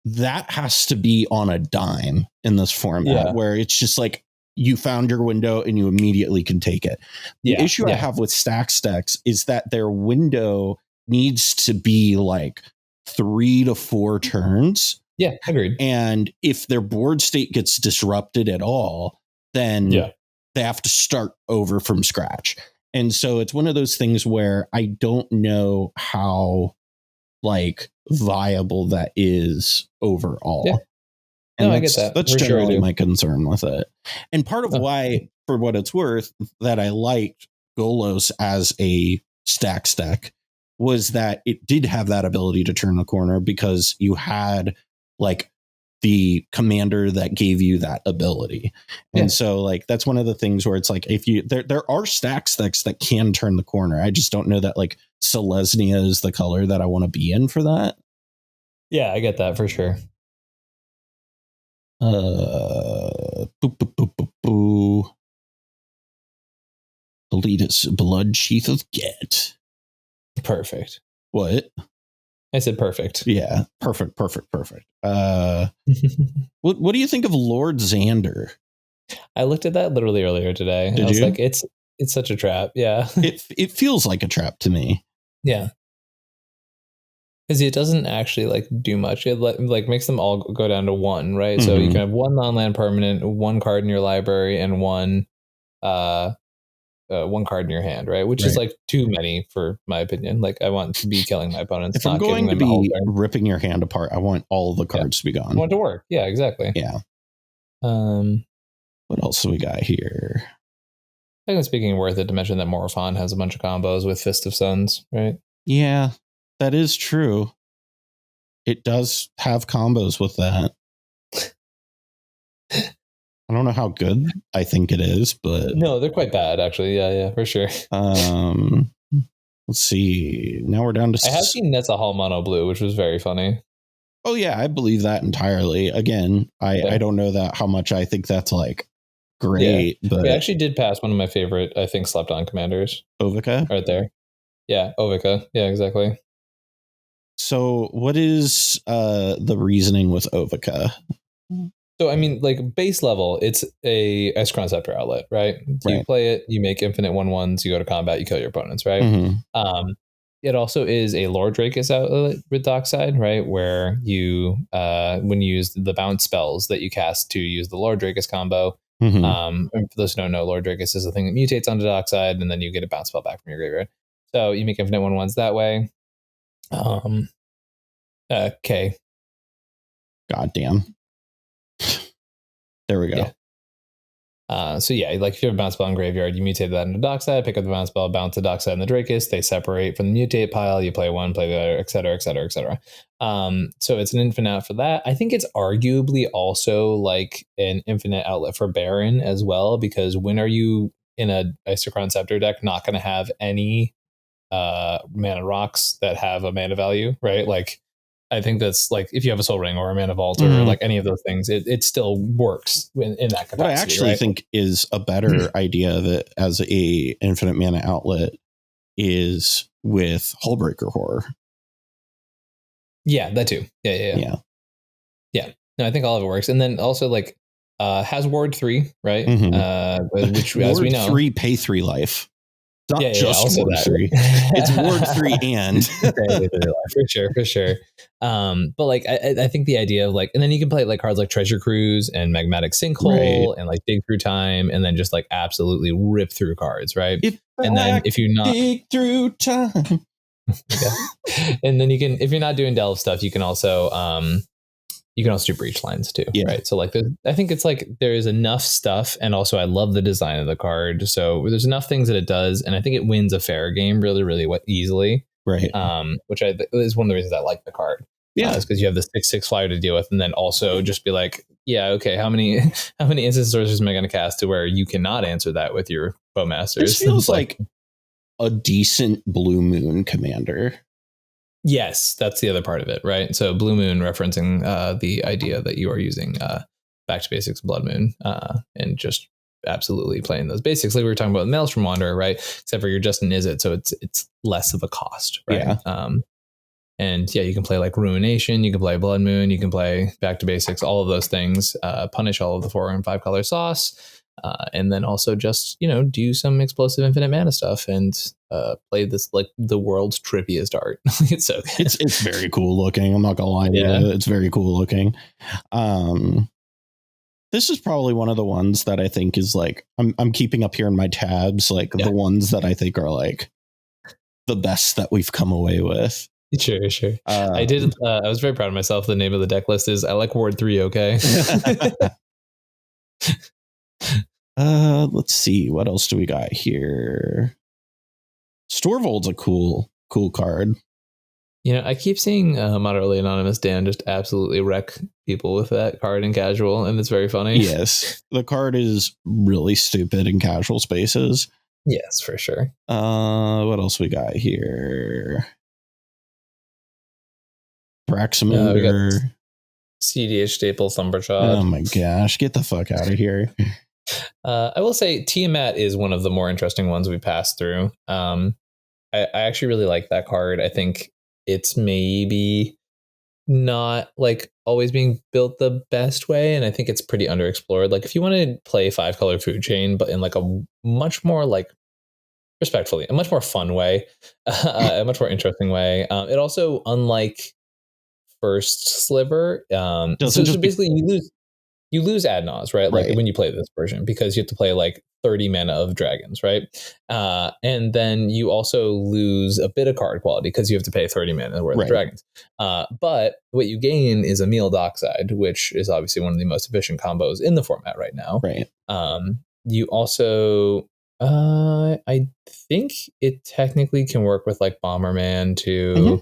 that has to be on a dime in this format where it's just like you found your window and you immediately can take it. The issue I have with stax decks is that their window needs to be like 3 to 4 turns. Yeah, agreed. And if their board state gets disrupted at all, then they have to start over from scratch. And so it's one of those things where I don't know how like viable that is overall. Yeah. And I get that. That's generally my concern with it. And part of why, for what it's worth, that I liked Golos as a stax deck was that it did have that ability to turn the corner because you had like the commander that gave you that ability. And so like that's one of the things where it's like if you there are stax decks that can turn the corner. I just don't know that like Selesnya is the color that I want to be in for that. Yeah, I get that for sure. Elitist Blood Sheath of Get. Perfect. What? I said perfect. Yeah, perfect. What do you think of Lord Xander? I looked at that literally earlier today. Did I was you? like, it's such a trap. Yeah. It feels like a trap to me. Yeah. Because it doesn't actually like do much. It like makes them all go down to one, right? So you can have one non-land permanent, one card in your library, and one card in your hand, right? Which is like too many for my opinion. Like I want to be killing my opponents. If I'm going to be ripping your hand apart, I want all the cards to be gone. I want it to work. Yeah, exactly. Yeah. What else do we got here? I think it's speaking worth it to mention that Morophon has a bunch of combos with Fist of Suns, right? Yeah, that is true. It does have combos with that. I don't know how good I think it is, but no, they're quite bad actually. Yeah, for sure. Let's see. Now we're down to. I have seen Netzahal Mono Blue, which was very funny. Oh yeah, I believe that entirely. Again, I don't know that how much I think that's like great, but we actually did pass one of my favorite, I think, slept on commanders. Ovica? Right there. Yeah, Ovica. Yeah, exactly. So what is the reasoning with Ovica? So, I mean, like base level, it's a Conceptor outlet, right? You play it, you make infinite 1/1s, you go to combat, you kill your opponents, right? It also is a Lord Drakus outlet with Dockside, right? Where you, when you use the bounce spells that you cast to use the Lord Drakus combo, and for those who don't know, Lord Drakus is a thing that mutates onto Dockside, and then you get a bounce spell back from your graveyard. So you make infinite 1/1s that way. Okay. Goddamn. There we go. Yeah. So yeah, like if you have a bounce spell in graveyard, you mutate that into Dockside, pick up the bounce spell, bounce the Dockside and the Drakus, they separate from the mutate pile, you play one, play the other, etc., etc., etc. So it's an infinite out for that. I think it's arguably also like an infinite outlet for Baron as well, because when are you in a Isochron Scepter deck not going to have any mana rocks that have a mana value, right? Like I think that's like if you have a Soul Ring or a Mana Vault or like any of those things, it still works in that capacity. What I actually think is a better idea that as a infinite mana outlet is with Hullbreaker Horror. Yeah, that too. Yeah. No, I think all of it works. And then also like has Ward 3, right? Which Ward as we know 3 pay 3 life. Not just Ward 3. It's Ward 3 and for sure. But like I think the idea of like, and then you can play like cards like Treasure Cruise and Magmatic Sinkhole and like Dig Through Time, and then just like absolutely rip through cards, right? And then if you're not dig through time. And then you can, if you're not doing delve stuff, you can also do breach lines too, right? So like I think it's like there is enough stuff, and also I love the design of the card, so there's enough things that it does, and I think it wins a fair game really easily, right? Which is one of the reasons I like the card. Is because you have the 6/6 flyer to deal with, and then also just be like, okay, how many instant sorcerers am I going to cast to where you cannot answer that with your Bowmasters? This feels like a decent Blue Moon commander. Yes, that's the other part of it, right? So Blue Moon referencing the idea that you are using Back to Basics Blood Moon and just absolutely playing those basics like we were talking about with Maelstrom Wanderer, right? Except for you're just an Izzet, so it's less of a cost, right? And you can play like Ruination, you can play Blood Moon, you can play Back to Basics, all of those things, punish all of the 4 and 5 color sauce, and then also just do some explosive infinite mana stuff and play this like the world's trippiest art. It's so good. It's very cool looking. I'm not gonna lie to you. It's very cool looking. This is probably one of the ones that I think is like I'm keeping up here in my tabs, like the ones that I think are like the best that we've come away with. Sure. I did. I was very proud of myself. The name of the deck list is I like Ward 3. Okay. Let's see. What else do we got here? Storvold's a cool card. I keep seeing Moderately Anonymous Dan just absolutely wreck people with that card in casual, and it's very funny. Yes. The card is really stupid in casual spaces. Yes, for sure. What else we got here? Thraximander. cEDH Staple Thumbershot. Oh my gosh, get the fuck out of here. I will say Tiamat is one of the more interesting ones we passed through. I actually really like that card. I think it's maybe not like always being built the best way, and I think it's pretty underexplored. Like if you want to play 5-color food chain, but in like a much more like respectfully, a much more fun way, a much more interesting way. It also, unlike first sliver, so basically you lose ad nauseam, right? Like when you play this version, because you have to play like 30 mana of dragons, right? And then you also lose a bit of card quality because you have to pay 30 mana worth of dragons. But what you gain is a meal dockside, which is obviously one of the most efficient combos in the format right now. Right. You also, I think it technically can work with like Bomberman too. Mm-hmm.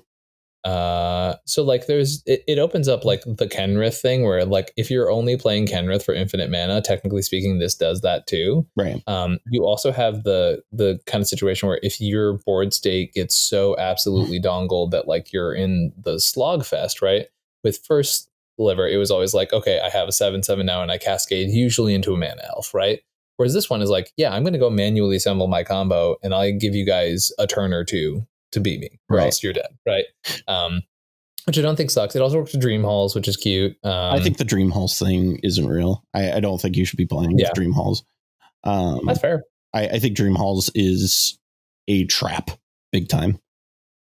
So like it opens up like the Kenrith thing where like if you're only playing Kenrith for infinite mana, technically speaking, this does that too. Right. You also have the kind of situation where if your board state gets so absolutely dongled that like you're in the slog fest, right? With first sliver, it was always like, okay, I have a 7/7 now and I cascade usually into a mana elf, right? Whereas this one is like, yeah, I'm going to go manually assemble my combo and I'll give you guys a turn or two to beat me, or else you're dead, right? Which I don't think sucks. It also works with Dream Halls, which is cute. I think the Dream Halls thing isn't real. I don't think you should be playing with Dream Halls. That's fair. I think Dream Halls is a trap, big time.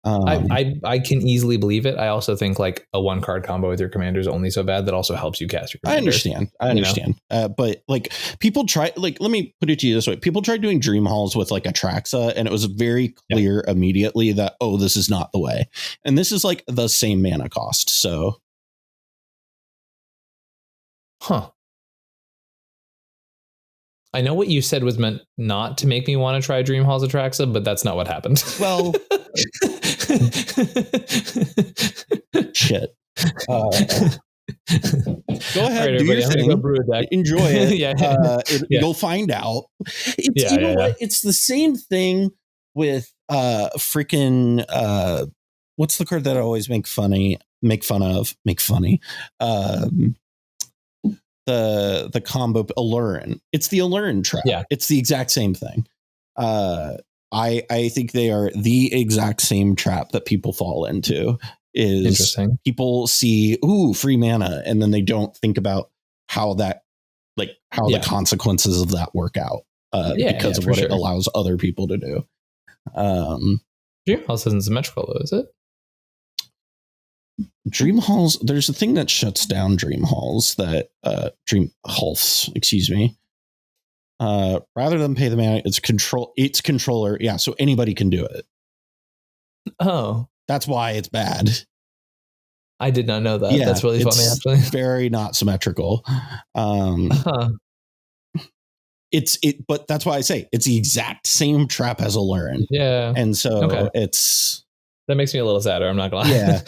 I can easily believe it. I also think like a 1-card combo with your commander is only so bad that also helps you cast your commander. I understand. But like people try, like, let me put it to you this way. People tried doing Dream Halls with like Atraxa, and it was very clear immediately that, oh, this is not the way. And this is like the same mana cost. So. I know what you said was meant not to make me want to try Dream Halls Atraxa, but that's not what happened. Well, shit. Go ahead, do your thing. Go brew a deck. Enjoy it. You'll find out. You know what? It's the same thing with freaking what's the card that I always make funny? The combo Allurin. It's the Allurin trap. Yeah. It's the exact same thing. I think they are the exact same trap that people fall into. Is interesting. People see free mana, and then they don't think about how the consequences of that work out because of what it allows other people to do. Dream Halls isn't symmetrical though, is it? Dream Halls, there's a thing that shuts down Dream Halls Dream Halls, excuse me. Rather than pay the mana, it's controller. Yeah, so anybody can do it. Oh. That's why it's bad. I did not know that. Yeah, that's really funny, actually. Very not symmetrical. But that's why I say it's the exact same trap as Allurin. Yeah. And so that makes me a little sadder. I'm not gonna lie. Yeah.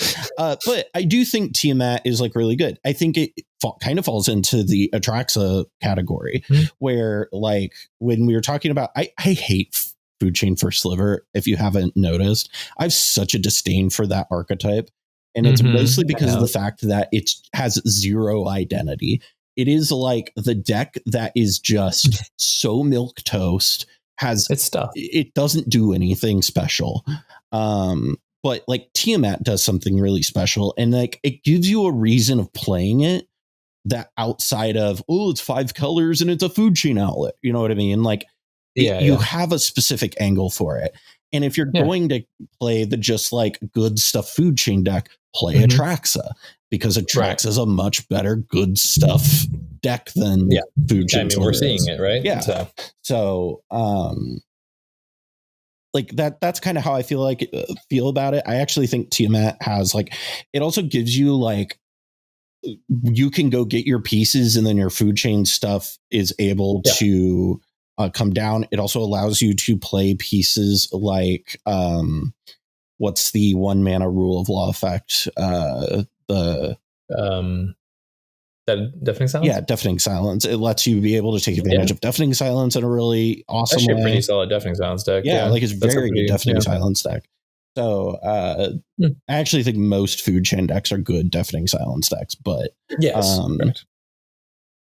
But I do think Tiamat is like really good. I think it kind of falls into the Atraxa category where like when we were talking about, I hate food chain first sliver. If you haven't noticed, I have such a disdain for that archetype. And it's mostly because of the fact that it has zero identity. It is like the deck that is just so milquetoast, it's stuff. It doesn't do anything special. But like Tiamat does something really special, and like it gives you a reason of playing it that outside of, it's 5 colors and it's a food chain outlet. You know what I mean? Like you have a specific angle for it. And if you're going to play the just like good stuff food chain deck, play Atraxa, because Atraxa is a much better good stuff deck than food chain. I mean, we're seeing it, right? Yeah. So like that's kind of how I feel about it. I actually think Tiamat has like, it also gives you like, you can go get your pieces and then your food chain stuff is able to come down. It also allows you to play pieces like what's the 1 mana rule of law effect? That Deafening Silence? Yeah, Deafening Silence. It lets you be able to take advantage of Deafening Silence in a really awesome way. A pretty solid Deafening Silence deck. Yeah, like it's very good Deafening Silence deck. So I actually think most food chain decks are good Deafening Silence decks, but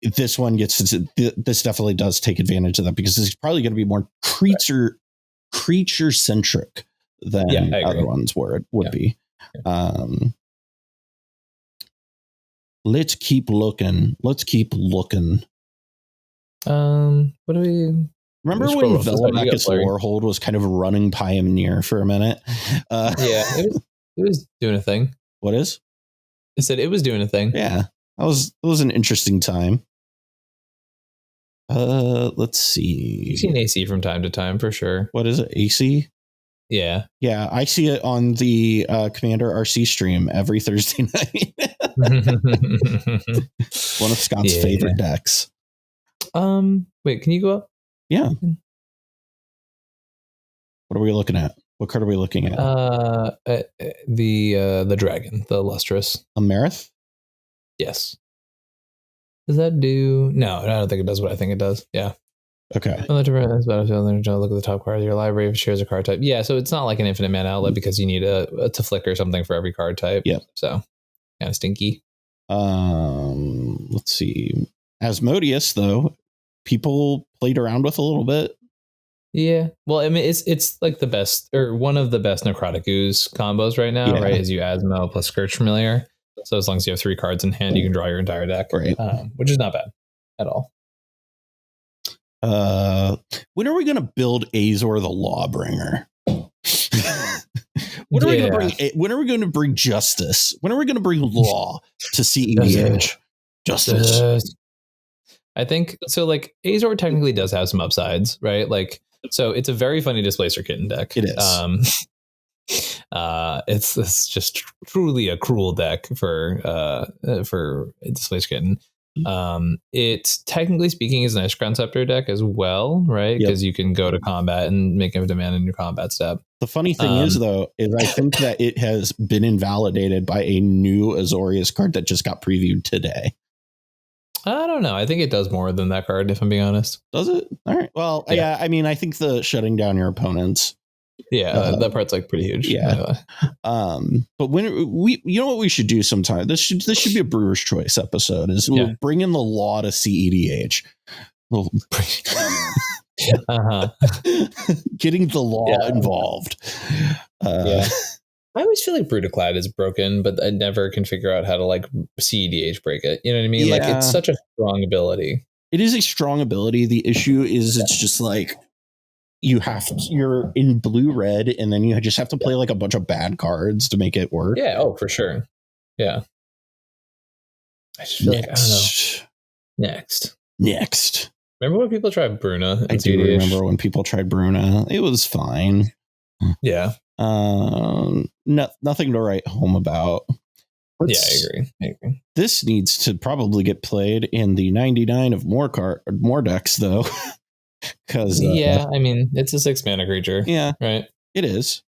this one this definitely does take advantage of that, because it's probably going to be more creature centric than other ones would be. Let's keep looking. What do we? Remember when Velomachus Warhold was kind of a running pioneer for a minute? Yeah, it was doing a thing. What is? I said it was doing a thing. Yeah, it was an interesting time. Let's see. You've seen AC from time to time for sure. What is it? AC? Yeah. Yeah, I see it on the Commander RC stream every Thursday night. One of Scott's favorite decks. Wait, can you go up? Yeah. What are we looking at? What card are we looking at? The dragon, the lustrous. A Marith? Yes. Does that do? No, I don't think it does what I think it does. Yeah. Okay. Look at the top card of your library if it shares a card type. Yeah, so it's not like an infinite mana outlet because you need to flicker something for every card type. Yep. So kind of stinky. Let's see. Asmodeus, though, people played around with a little bit. Yeah. Well, I mean, it's like the best or one of the best Necrotic Ooze combos right now, right? Is you Asmo plus Scourge Familiar. So as long as you have 3 cards in hand, you can draw your entire deck, right? Which is not bad at all. When are we going to build Azor the Lawbringer? When are we going to bring justice? When are we going to bring law to CEDH? Justice. I think so. Like Azor technically does have some upsides, right? Like, so it's a very funny Displacer Kitten deck. It is. It's just truly a cruel deck for Displacer Kitten. It technically speaking is an Ice Crown Scepter deck as well, right? Because you can go to combat and make a demand in your combat step. The funny thing is I think that it has been invalidated by a new Azorius card that just got previewed today. I don't know. I think it does more than that card, if I'm being honest. Does it? All right. Well, yeah. I mean, I think the shutting down your opponents. Yeah, that part's like pretty huge. Yeah. But when you know what we should do sometime? This should be a Brewer's Choice episode. We'll bring in the law to CEDH. Getting the law involved. I always feel like Brutaclad is broken, but I never can figure out how to like CEDH break it. You know what I mean? Yeah. Like it's such a strong ability. It is a strong ability. The issue is it's just like you're in blue-red, and then you just have to play like a bunch of bad cards to make it work. Yeah. Oh, for sure. Yeah. I just feel like, I don't know. Next. Remember when people tried Bruna? I do remember when people tried Bruna. It was fine. Yeah. Nothing to write home about. I agree. This needs to probably get played in the 99 of more decks, though. Because I mean, it's a 6 mana creature. Yeah, right. It is.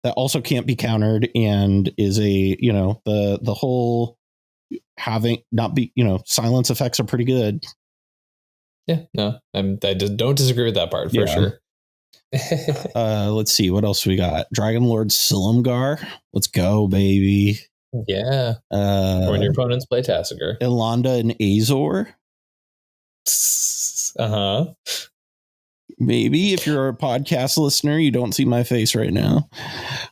That also can't be countered, and is the whole having not be silence effects are pretty good. Yeah, no, I just don't disagree with that part for sure. Let's see what else we got. Dragon Lord Silumgar. Let's go, baby. Yeah. When your opponents play Tasigur. Ilanda and Azor. Maybe if you're a podcast listener, you don't see my face right now.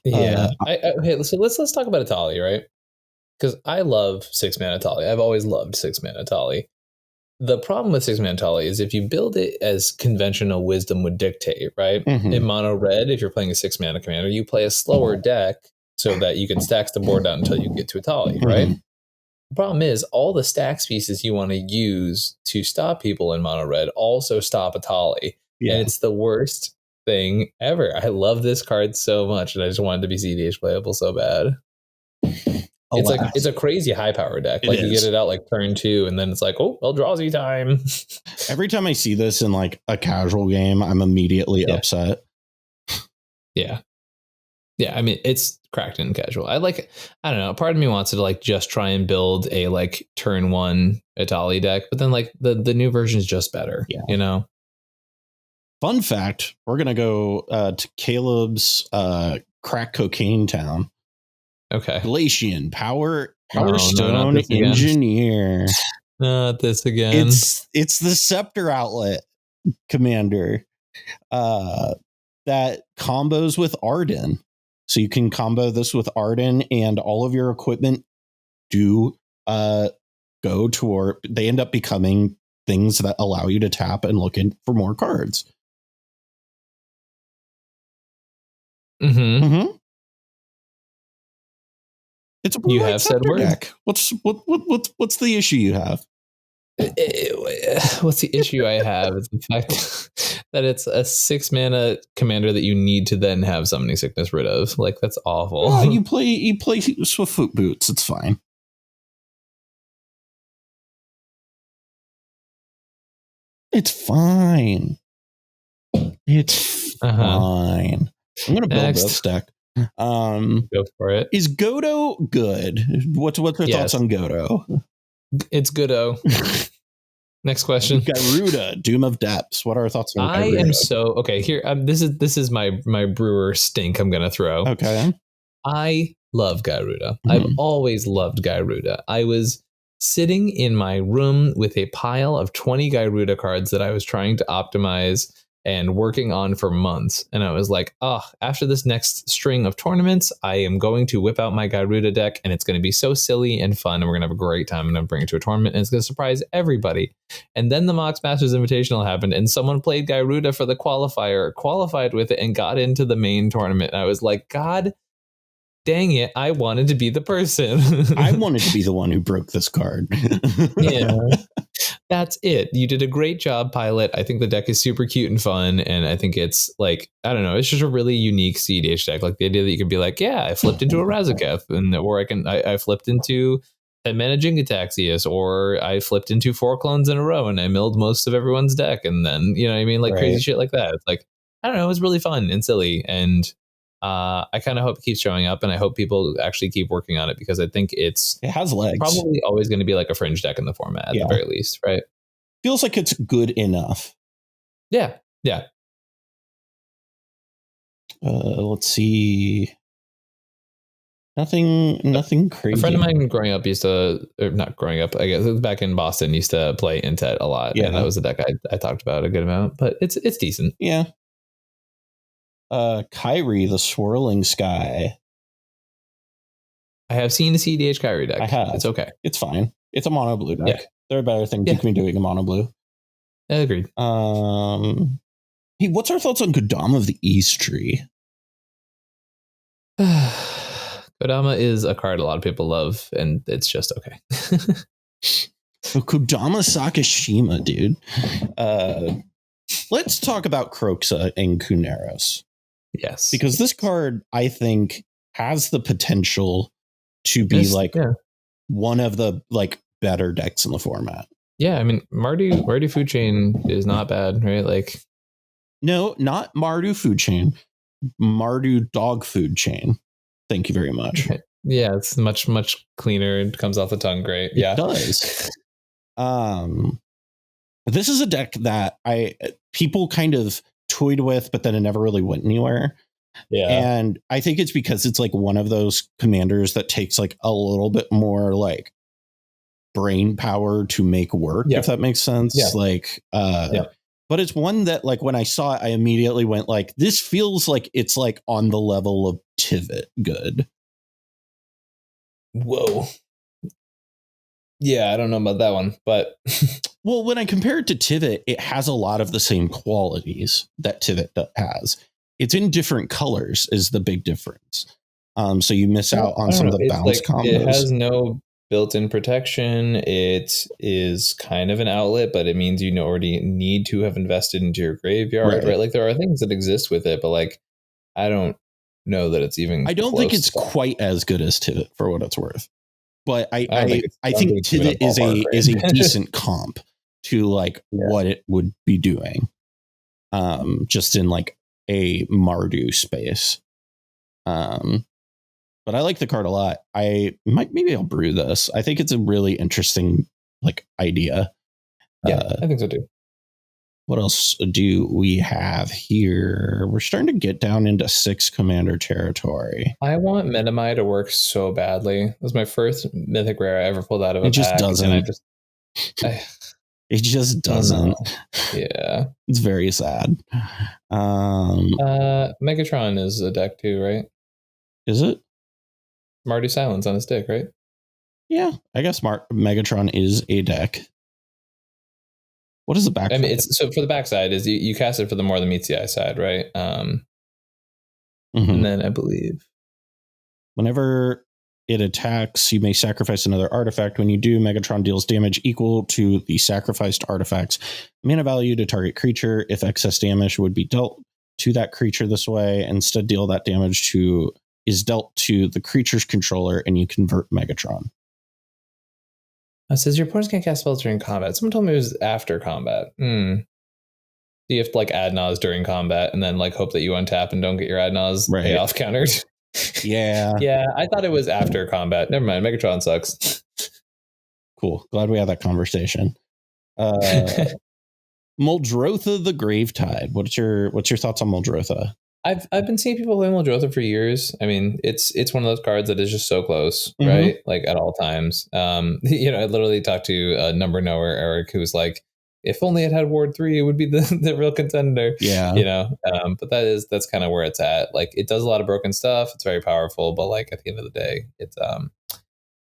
Yeah. Okay, so let's talk about Atali, right? Because I love 6 mana Atali. I've always loved 6 mana Atali. The problem with 6 mana Atali is if you build it as conventional wisdom would dictate, right? Mm-hmm. In mono red, if you're playing a 6 mana commander, you play a slower deck so that you can stack the board out until you get to Atali, right? Mm-hmm. The problem is all the stacks pieces you want to use to stop people in mono red also stop Atali. Yeah. And it's the worst thing ever. I love this card so much, and I just wanted to be CDH playable so bad. It's a crazy high power deck. Like you get it out like turn 2, and then it's like, oh, well, drawsy time. Every time I see this in like a casual game, I'm immediately upset. Yeah. Yeah, I mean, it's cracked in casual. I don't know. Part of me wants to like just try and build a like turn 1 Atali deck, but then like the new version is just better. Yeah. You know. Fun fact: we're gonna go to Caleb's crack cocaine town. Okay. Glacian Power Stone Engineer. Not this again. It's the Scepter outlet commander that combos with Arden. So you can combo this with Arden, and all of your equipment do go toward, they end up becoming things that allow you to tap and look in for more cards. Mm-hmm. It's a You have said word. deck. What's the issue you have? What's the issue I have is the fact that it's a 6 mana commander that you need to then have Summoning Sickness rid of. Like, that's awful. Oh, you play Swiftfoot Boots. It's fine. It's fine. It's fine. I'm gonna build this deck. Go for it. Is Godo good? What's your thoughts on Godo? It's Gudda. Next question. Garuda, Doom of Depths. What are our thoughts on Garuda? I am so okay. Here, this is my brewer stink. I'm gonna throw. Okay. I love Garuda. I've always loved Garuda. I was sitting in my room with a pile of 20 Garuda cards that I was trying to optimize and working on for months. And I was like, after this next string of tournaments, I am going to whip out my Garuda deck, and it's going to be so silly and fun, and we're going to have a great time, and I'm bring it to a tournament, and it's going to surprise everybody. And then the Mox Masters Invitational happened, and someone played Garuda for the qualifier, qualified with it, and got into the main tournament. And I was like, God dang it, I wanted to be the person. I wanted to be the one who broke this card. Yeah. That's it. You did a great job, Pilot. I think the deck is super cute and fun. And I think it's like, I don't know, it's just a really unique cEDH deck. Like the idea that you could be like, yeah, I flipped into a Razaketh, or I flipped into a managing Ataxius, or I flipped into 4 clones in a row and I milled most of everyone's deck. And then, you know what I mean? Like crazy shit like that. It's like, I don't know, it was really fun and silly. And I kind of hope it keeps showing up, and I hope people actually keep working on it, because I think it has legs. Probably always going to be like a fringe deck in the format at the very least, right? Feels like it's good enough. Yeah. Let's see. Nothing crazy. A friend of mine growing up used to, or not growing up, I guess back in Boston, used to play Intet a lot. Yeah, and that was a deck I talked about a good amount, but it's decent. Yeah. Kyrie, the Swirling Sky. I have seen the cEDH Kyrie deck. I have. It's okay. It's fine. It's a mono blue deck. Yeah. There are better things you can be doing in mono blue. I agreed. Hey, what's our thoughts on Kodama of the East Tree? Kodama is a card a lot of people love, and it's just okay. Kodama Sakashima, dude. Let's talk about Kroxa and Kuneros. Yes. Because this card, I think, has the potential to be one of the better decks in the format. Yeah, I mean, Mardu Food Chain is not bad, right? Like, no, not Mardu Food Chain. Mardu Dog Food Chain. Thank you very much. Okay. Yeah, it's much cleaner. It comes off the tongue great. Yeah, it does. This is a deck that people kind of toyed with, but then it never really went anywhere. Yeah. And I think it's because it's like one of those commanders that takes like a little bit more like brain power to make work, if that makes sense. Yeah. But it's one that like when I saw it, I immediately went like, this feels like it's like on the level of Tivit good. Whoa. Yeah, I don't know about that one, but well, when I compare it to Tivit, it has a lot of the same qualities that Tivit has. It's in different colors is the big difference. So you miss out on some of the bounce combos. It has no built-in protection. It is kind of an outlet, but it means you already need to have invested into your graveyard, right? Like there are things that exist with it, but like I don't know that it's even. I don't think it's quite as good as Tivit for what it's worth. But I think Tivit is a decent comp to like what it would be doing, just in like a Mardu space. But I like the card a lot. Maybe I'll brew this. I think it's a really interesting like idea. Yeah, I think so too. What else do we have here? We're starting to get down into 6 commander territory. I want Metamai to work so badly. It was my first mythic rare I ever pulled out of a pack. It just doesn't. It just doesn't. Yeah. It's very sad. Megatron is a deck too, right? Is it? Mardu Silence on his dick, right? Yeah, I guess Megatron is a deck. What is the back? I mean, it's so for the backside is you cast it for the more than meets the eye side, right? And then I believe whenever it attacks, you may sacrifice another artifact. When you do, Megatron deals damage equal to the sacrificed artifact's mana value to target creature. If excess damage would be dealt to that creature this way, instead deal that damage is dealt to the creature's controller, and you convert Megatron. It says your opponents can't cast spells during combat. Someone told me it was after combat. You have to like Adnaz during combat and then like hope that you untap and don't get your Adnaz payoff countered. Yeah. Yeah, I thought it was after combat. Never mind. Megatron sucks. Cool. Glad we had that conversation. Muldrotha the Gravetide. What's your thoughts on Muldrotha? I've been seeing people play Muldrotha for years. I mean, it's one of those cards that is just so close, right? Like at all times. I literally talked to a number knower, Eric, who was like, if only it had Ward 3, it would be the real contender. Yeah. But that's kind of where it's at. Like it does a lot of broken stuff. It's very powerful, but like at the end of the day, it's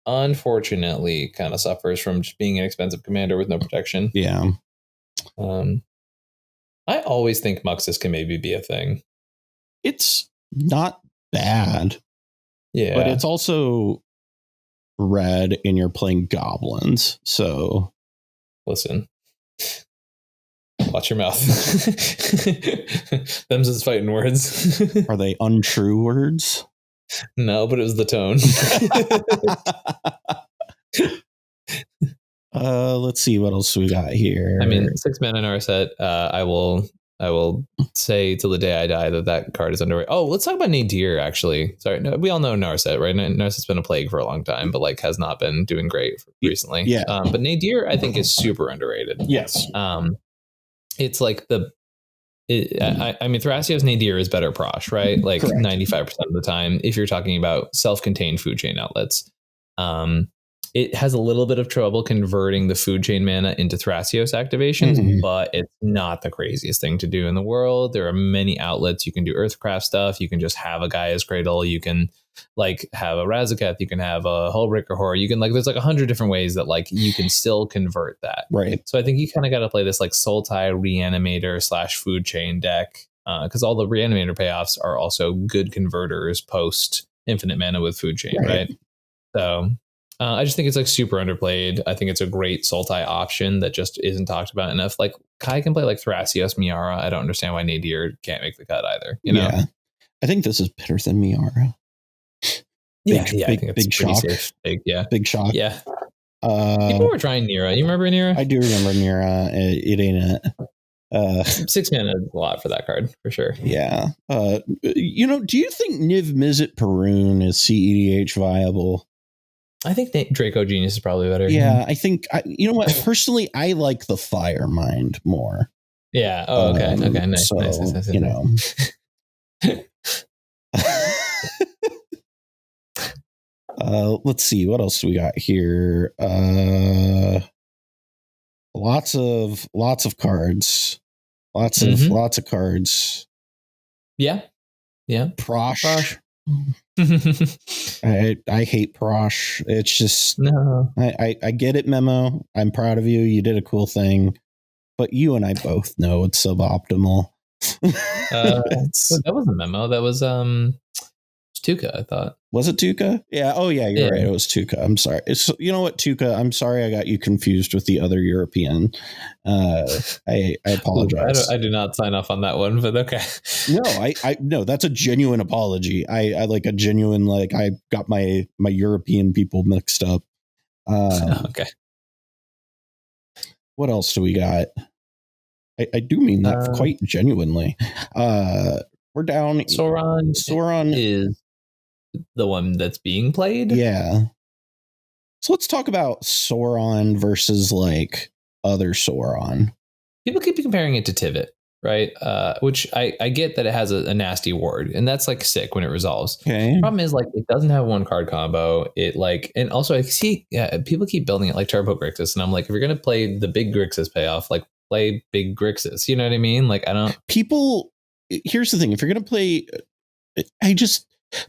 unfortunately kind of suffers from just being an expensive commander with no protection. Yeah. I always think Muxus can maybe be a thing. It's not bad. Yeah. But it's also red and you're playing goblins. So listen. Watch your mouth. Them's his fighting words. Are they untrue words? No, but it was the tone. Let's see what else we got here. I mean, 6 mana Narset. I will say till the day I die that card is underrated. Oh, let's talk about Nadir, actually. Sorry, no, we all know Narset, right? Narset's been a plague for a long time, but like has not been doing great recently. Yeah. But Nadir, I think, is super underrated. Yes. It's like I mean, Thrasios Nadir is better Prosh, right? Like 95% of the time, if you're talking about self-contained food chain outlets. It has a little bit of trouble converting the food chain mana into Thrasios activations, but it's not the craziest thing to do in the world. There are many outlets. You can do Earthcraft stuff. You can just have a Gaia's Cradle. You can like have a Razaketh. You can have a Hullbreaker Horror. You can like, there's like 100 different ways that like you can still convert that. Right. So I think you kind of got to play this like Sultai Reanimator / food chain deck because all the Reanimator payoffs are also good converters post infinite mana with food chain, right? So I just think it's like super underplayed. I think it's a great Sultai option that just isn't talked about enough. Like Kai can play like Thrasios, Miara. I don't understand why Nadir can't make the cut either. You know? Yeah. I think this is better than Miara. I think it's big shock. Safe. Big shock. Yeah. People were trying Nira. You remember Nira? I do remember Nira. It ain't it. 6 mana is a lot for that card for sure. Yeah. Do you think Niv Mizzet Perun is cEDH viable? I think Draco Genius is probably better. Yeah, I think, you know what? Personally, I like the Fire Mind more. Yeah. Oh, okay. Okay. Nice. So, nice. You know. Let's see. What else do we got here? Lots of cards. Lots of cards. Yeah. Yeah. Prosh. I hate Prosh. It's just no. I get it, Memo. I'm proud of you. You did a cool thing, but you and I both know it's suboptimal. That wasn't Memo. That was Tuca, I thought. Was it Tuca? Yeah. Oh yeah, you're right. It was Tuca. I'm sorry. You know what, Tuca? I'm sorry I got you confused with the other European. I apologize. I do not sign off on that one, but okay. No, that's a genuine apology. I like a genuine, like I got my European people mixed up. Okay. What else do we got? I do mean that quite genuinely. We're down. Sauron is the one that's being played. Yeah. So let's talk about Sauron versus like other Sauron. People keep comparing it to Tivit, right? Which I get that it has a nasty ward, and that's like sick when it resolves. Okay. Problem is like it doesn't have one card combo. It like, and also I see people keep building it like Turbo Grixis, and I'm like, if you're gonna play the big Grixis payoff, like play big Grixis. You know what I mean? Like I don't. Here's the thing: if you're gonna play,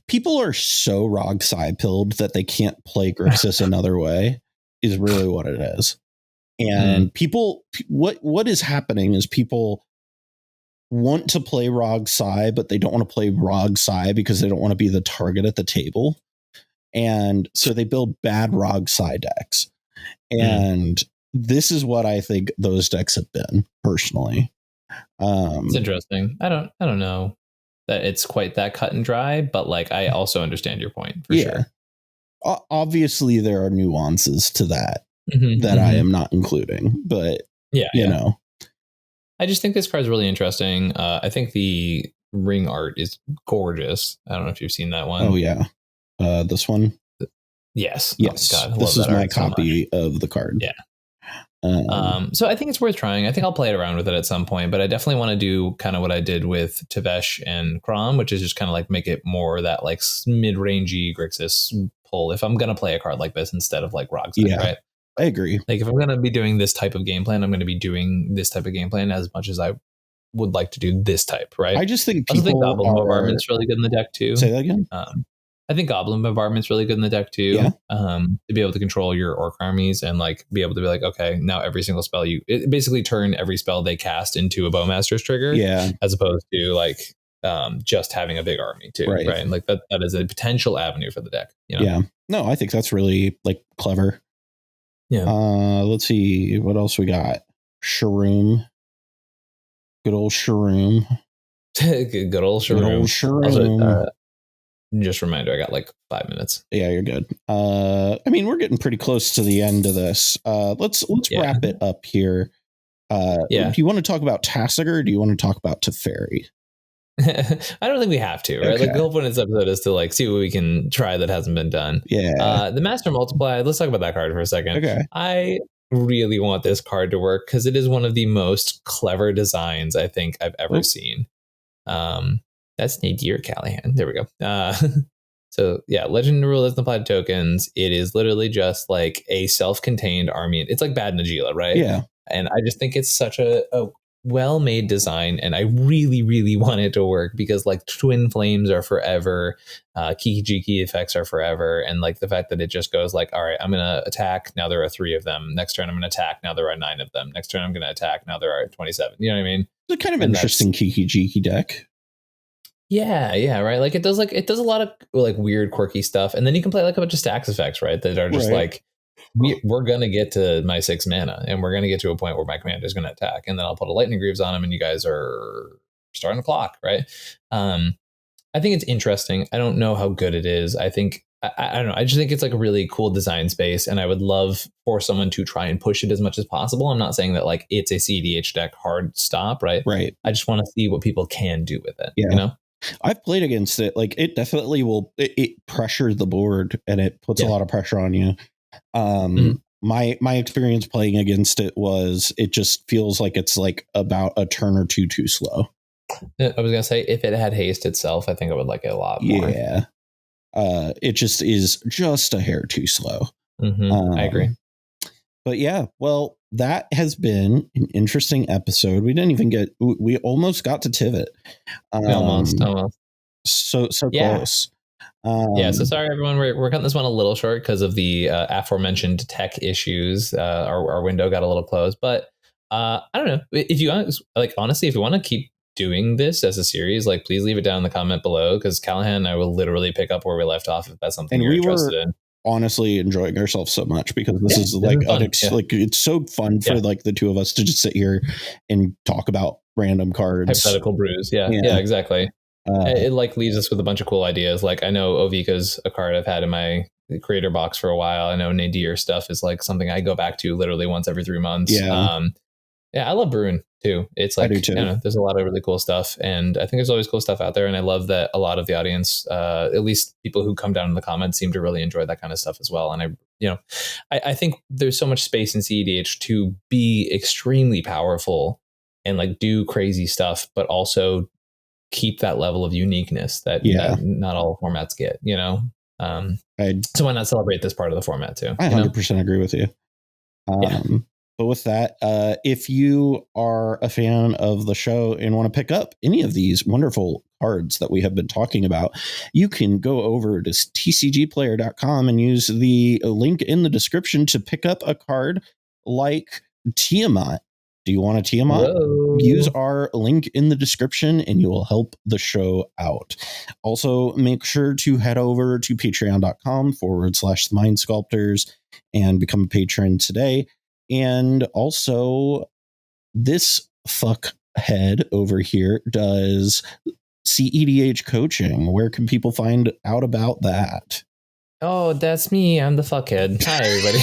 People are so Rog side pilled that they can't play grixis another way is really what it is. And people, what is happening is people want to play Rog Sai, but they don't want to play Rog Sai because they don't want to be the target at the table. And so they build bad Rog Sai decks. And this is what I think those decks have been, personally. It's interesting. I don't know that it's quite that cut and dry, but like I also understand your point for sure. Obviously, there are nuances to that I am not including, but you know. I just think this card is really interesting. I think the ring art is gorgeous. I don't know if you've seen that one. Oh yeah, this one. Yes. Yes. Oh, God, this is my copy of the card. Yeah. So I think it's worth trying. I think I'll play it around with it at some point, but I definitely want to do kind of what I did with Tivit and Crom, which is just kind of like make it more that like mid-rangey grixis pull if I'm going to play a card like this instead of like Rog's, right? I agree. Like if I'm going to be doing this type of game plan, I'm going to be doing this type of game plan as much as I would like to do this type, right? I just think people Goblin Bombardment's really good in the deck too. Say that again? I think Goblin Bombardment's really good in the deck too. To be able to control your orc armies and like be able to be like, okay, now every single spell it basically turn every spell they cast into a Bowmaster's trigger. As opposed to like just having a big army too. Right. And like that is a potential avenue for the deck. You know? Yeah. No, I think that's really like clever. Yeah. Let's see what else we got. Shroom. Good old Shroom. Good old Shroom. Good old Shroom. Just a reminder, I got like 5 minutes. Yeah, you're good. I mean, we're getting pretty close to the end of this. Let's wrap it up here. Do you want to talk about Tassiger or do you want to talk about Teferi? I don't think we have to, right? Okay. Like the whole point of this episode is to like see what we can try that hasn't been done. The Master Multiply, let's talk about that card for a second. Okay. I really want this card to work because it is one of the most clever designs I think I've ever seen. That's Nadir Callahan. There we go. So yeah, Legend Rule doesn't apply to tokens. It is literally just like a self-contained army. It's like Bad Najila, right? Yeah. And I just think it's such a well-made design, and I really, really want it to work because like Twin Flames are forever, Kiki Jiki effects are forever, and like the fact that it just goes like, all right, I'm gonna attack, now there are 3 of them. Next turn I'm gonna attack, now there are 9 of them. Next turn I'm gonna attack, now there are 27. You know what I mean? It's a kind of interesting Kiki Jiki deck. Yeah, right. Like it does a lot of like weird, quirky stuff, and then you can play like a bunch of stax effects, right? That are just like we're gonna get to my 6 mana, and we're gonna get to a point where my commander is gonna attack, and then I'll put a lightning greaves on him, and you guys are starting the clock, right? I think it's interesting. I don't know how good it is. I think I don't know. I just think it's like a really cool design space, and I would love for someone to try and push it as much as possible. I'm not saying that like it's a cEDH deck hard stop, right? Right. I just want to see what people can do with it. Yeah. You know. I've played against it. Like it definitely will. It pressures the board and it puts a lot of pressure on you. My experience playing against it was it just feels like it's like about a turn or two too slow. I was gonna say if it had haste itself, I think I would like it a lot more. Yeah. It just is just a hair too slow. I agree. But yeah, well, that has been an interesting episode. We didn't even we almost got to Tivit. Almost. So close. So sorry everyone, we're cutting this one a little short because of the aforementioned tech issues. Our window got a little closed, but I don't know if you like, honestly, if you want to keep doing this as a series, like please leave it down in the comment below, because Callahan and I will literally pick up where we left off if that's something you're interested in. Honestly enjoying ourselves so much because this is like like it's so fun for like the two of us to just sit here and talk about random cards, hypothetical brews. Yeah, exactly. It like leaves us with a bunch of cool ideas. Like I know Ovika's a card I've had in my creator box for a while. I know Nadir stuff is like something I go back to literally once every 3 months. I love brewing too. It's like, there's a lot of really cool stuff, and I think there's always cool stuff out there. And I love that a lot of the audience, at least people who come down in the comments, seem to really enjoy that kind of stuff as well. And I think there's so much space in cEDH to be extremely powerful and like do crazy stuff, but also keep that level of uniqueness that not all formats get, so why not celebrate this part of the format too? I 100% agree with you. But with that, if you are a fan of the show and want to pick up any of these wonderful cards that we have been talking about, you can go over to tcgplayer.com and use the link in the description to pick up a card like Tiamat. Do you want a Tiamat? Whoa. Use our link in the description and you will help the show out. Also, make sure to head over to patreon.com/Mind Sculptors and become a patron today. And also, this fuckhead over here does cEDH coaching. Where can people find out about that? Oh, that's me. I'm the fuckhead. Hi, everybody.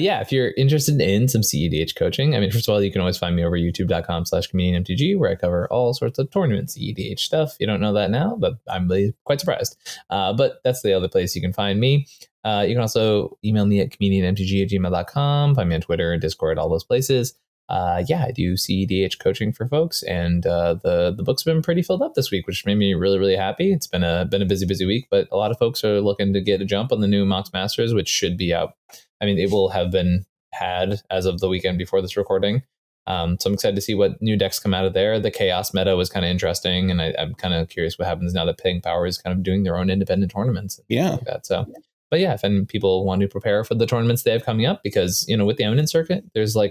Yeah, if you're interested in some cEDH coaching, I mean, first of all, you can always find me over youtube.com/ComedIan MTG, where I cover all sorts of tournament cEDH stuff. You don't know that now, but I'm really quite surprised. But that's the other place you can find me. You can also email me at comedianmtg@gmail.com, find me on Twitter, Discord, all those places. Yeah, I do cEDH coaching for folks, and the book's been pretty filled up this week, which made me really, really happy. It's been a busy week, but a lot of folks are looking to get a jump on the new Mox Masters, which should be out. I mean, it will have been had as of the weekend before this recording. So I'm excited to see what new decks come out of there. The Chaos meta was kind of interesting, and I'm kind of curious what happens now that Paying Power is kind of doing their own independent tournaments. Yeah. Like that. So, but yeah, if any people want to prepare for the tournaments they have coming up, because, you know, with the Eminent Circuit, there's no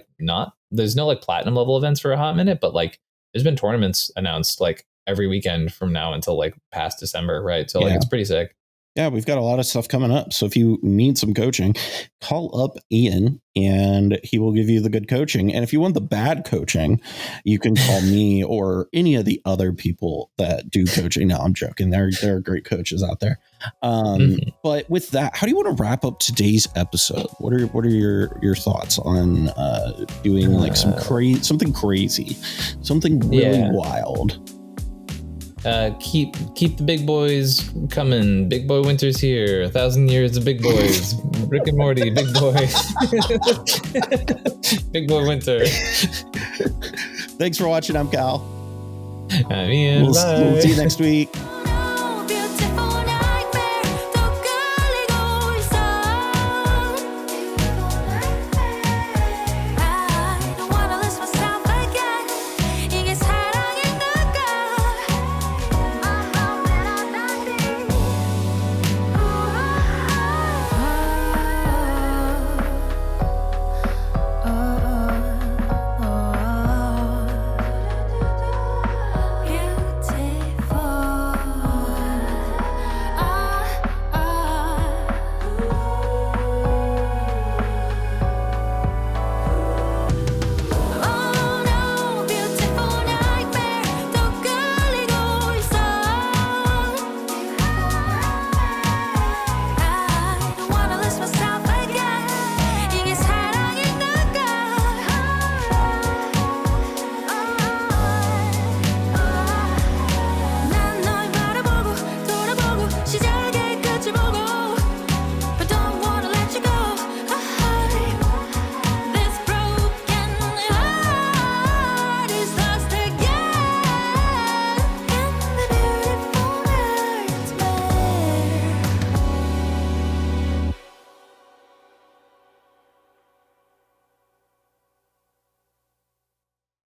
like platinum level events for a hot minute, but like there's been tournaments announced like every weekend from now until like past December, right? So like it's pretty sick. Yeah, we've got a lot of stuff coming up. So if you need some coaching, call up Ian and he will give you the good coaching. And if you want the bad coaching, you can call me or any of the other people that do coaching. No, I'm joking. There are great coaches out there. But with that, how do you want to wrap up today's episode? What are your thoughts on doing like something crazy, something really wild? Keep the big boys coming. Big boy winter's here. 1,000 years of big boys. Rick and Morty, big boy. Big boy winter. Thanks for watching. I'm Cal. I'm Ian. We'll see you next week.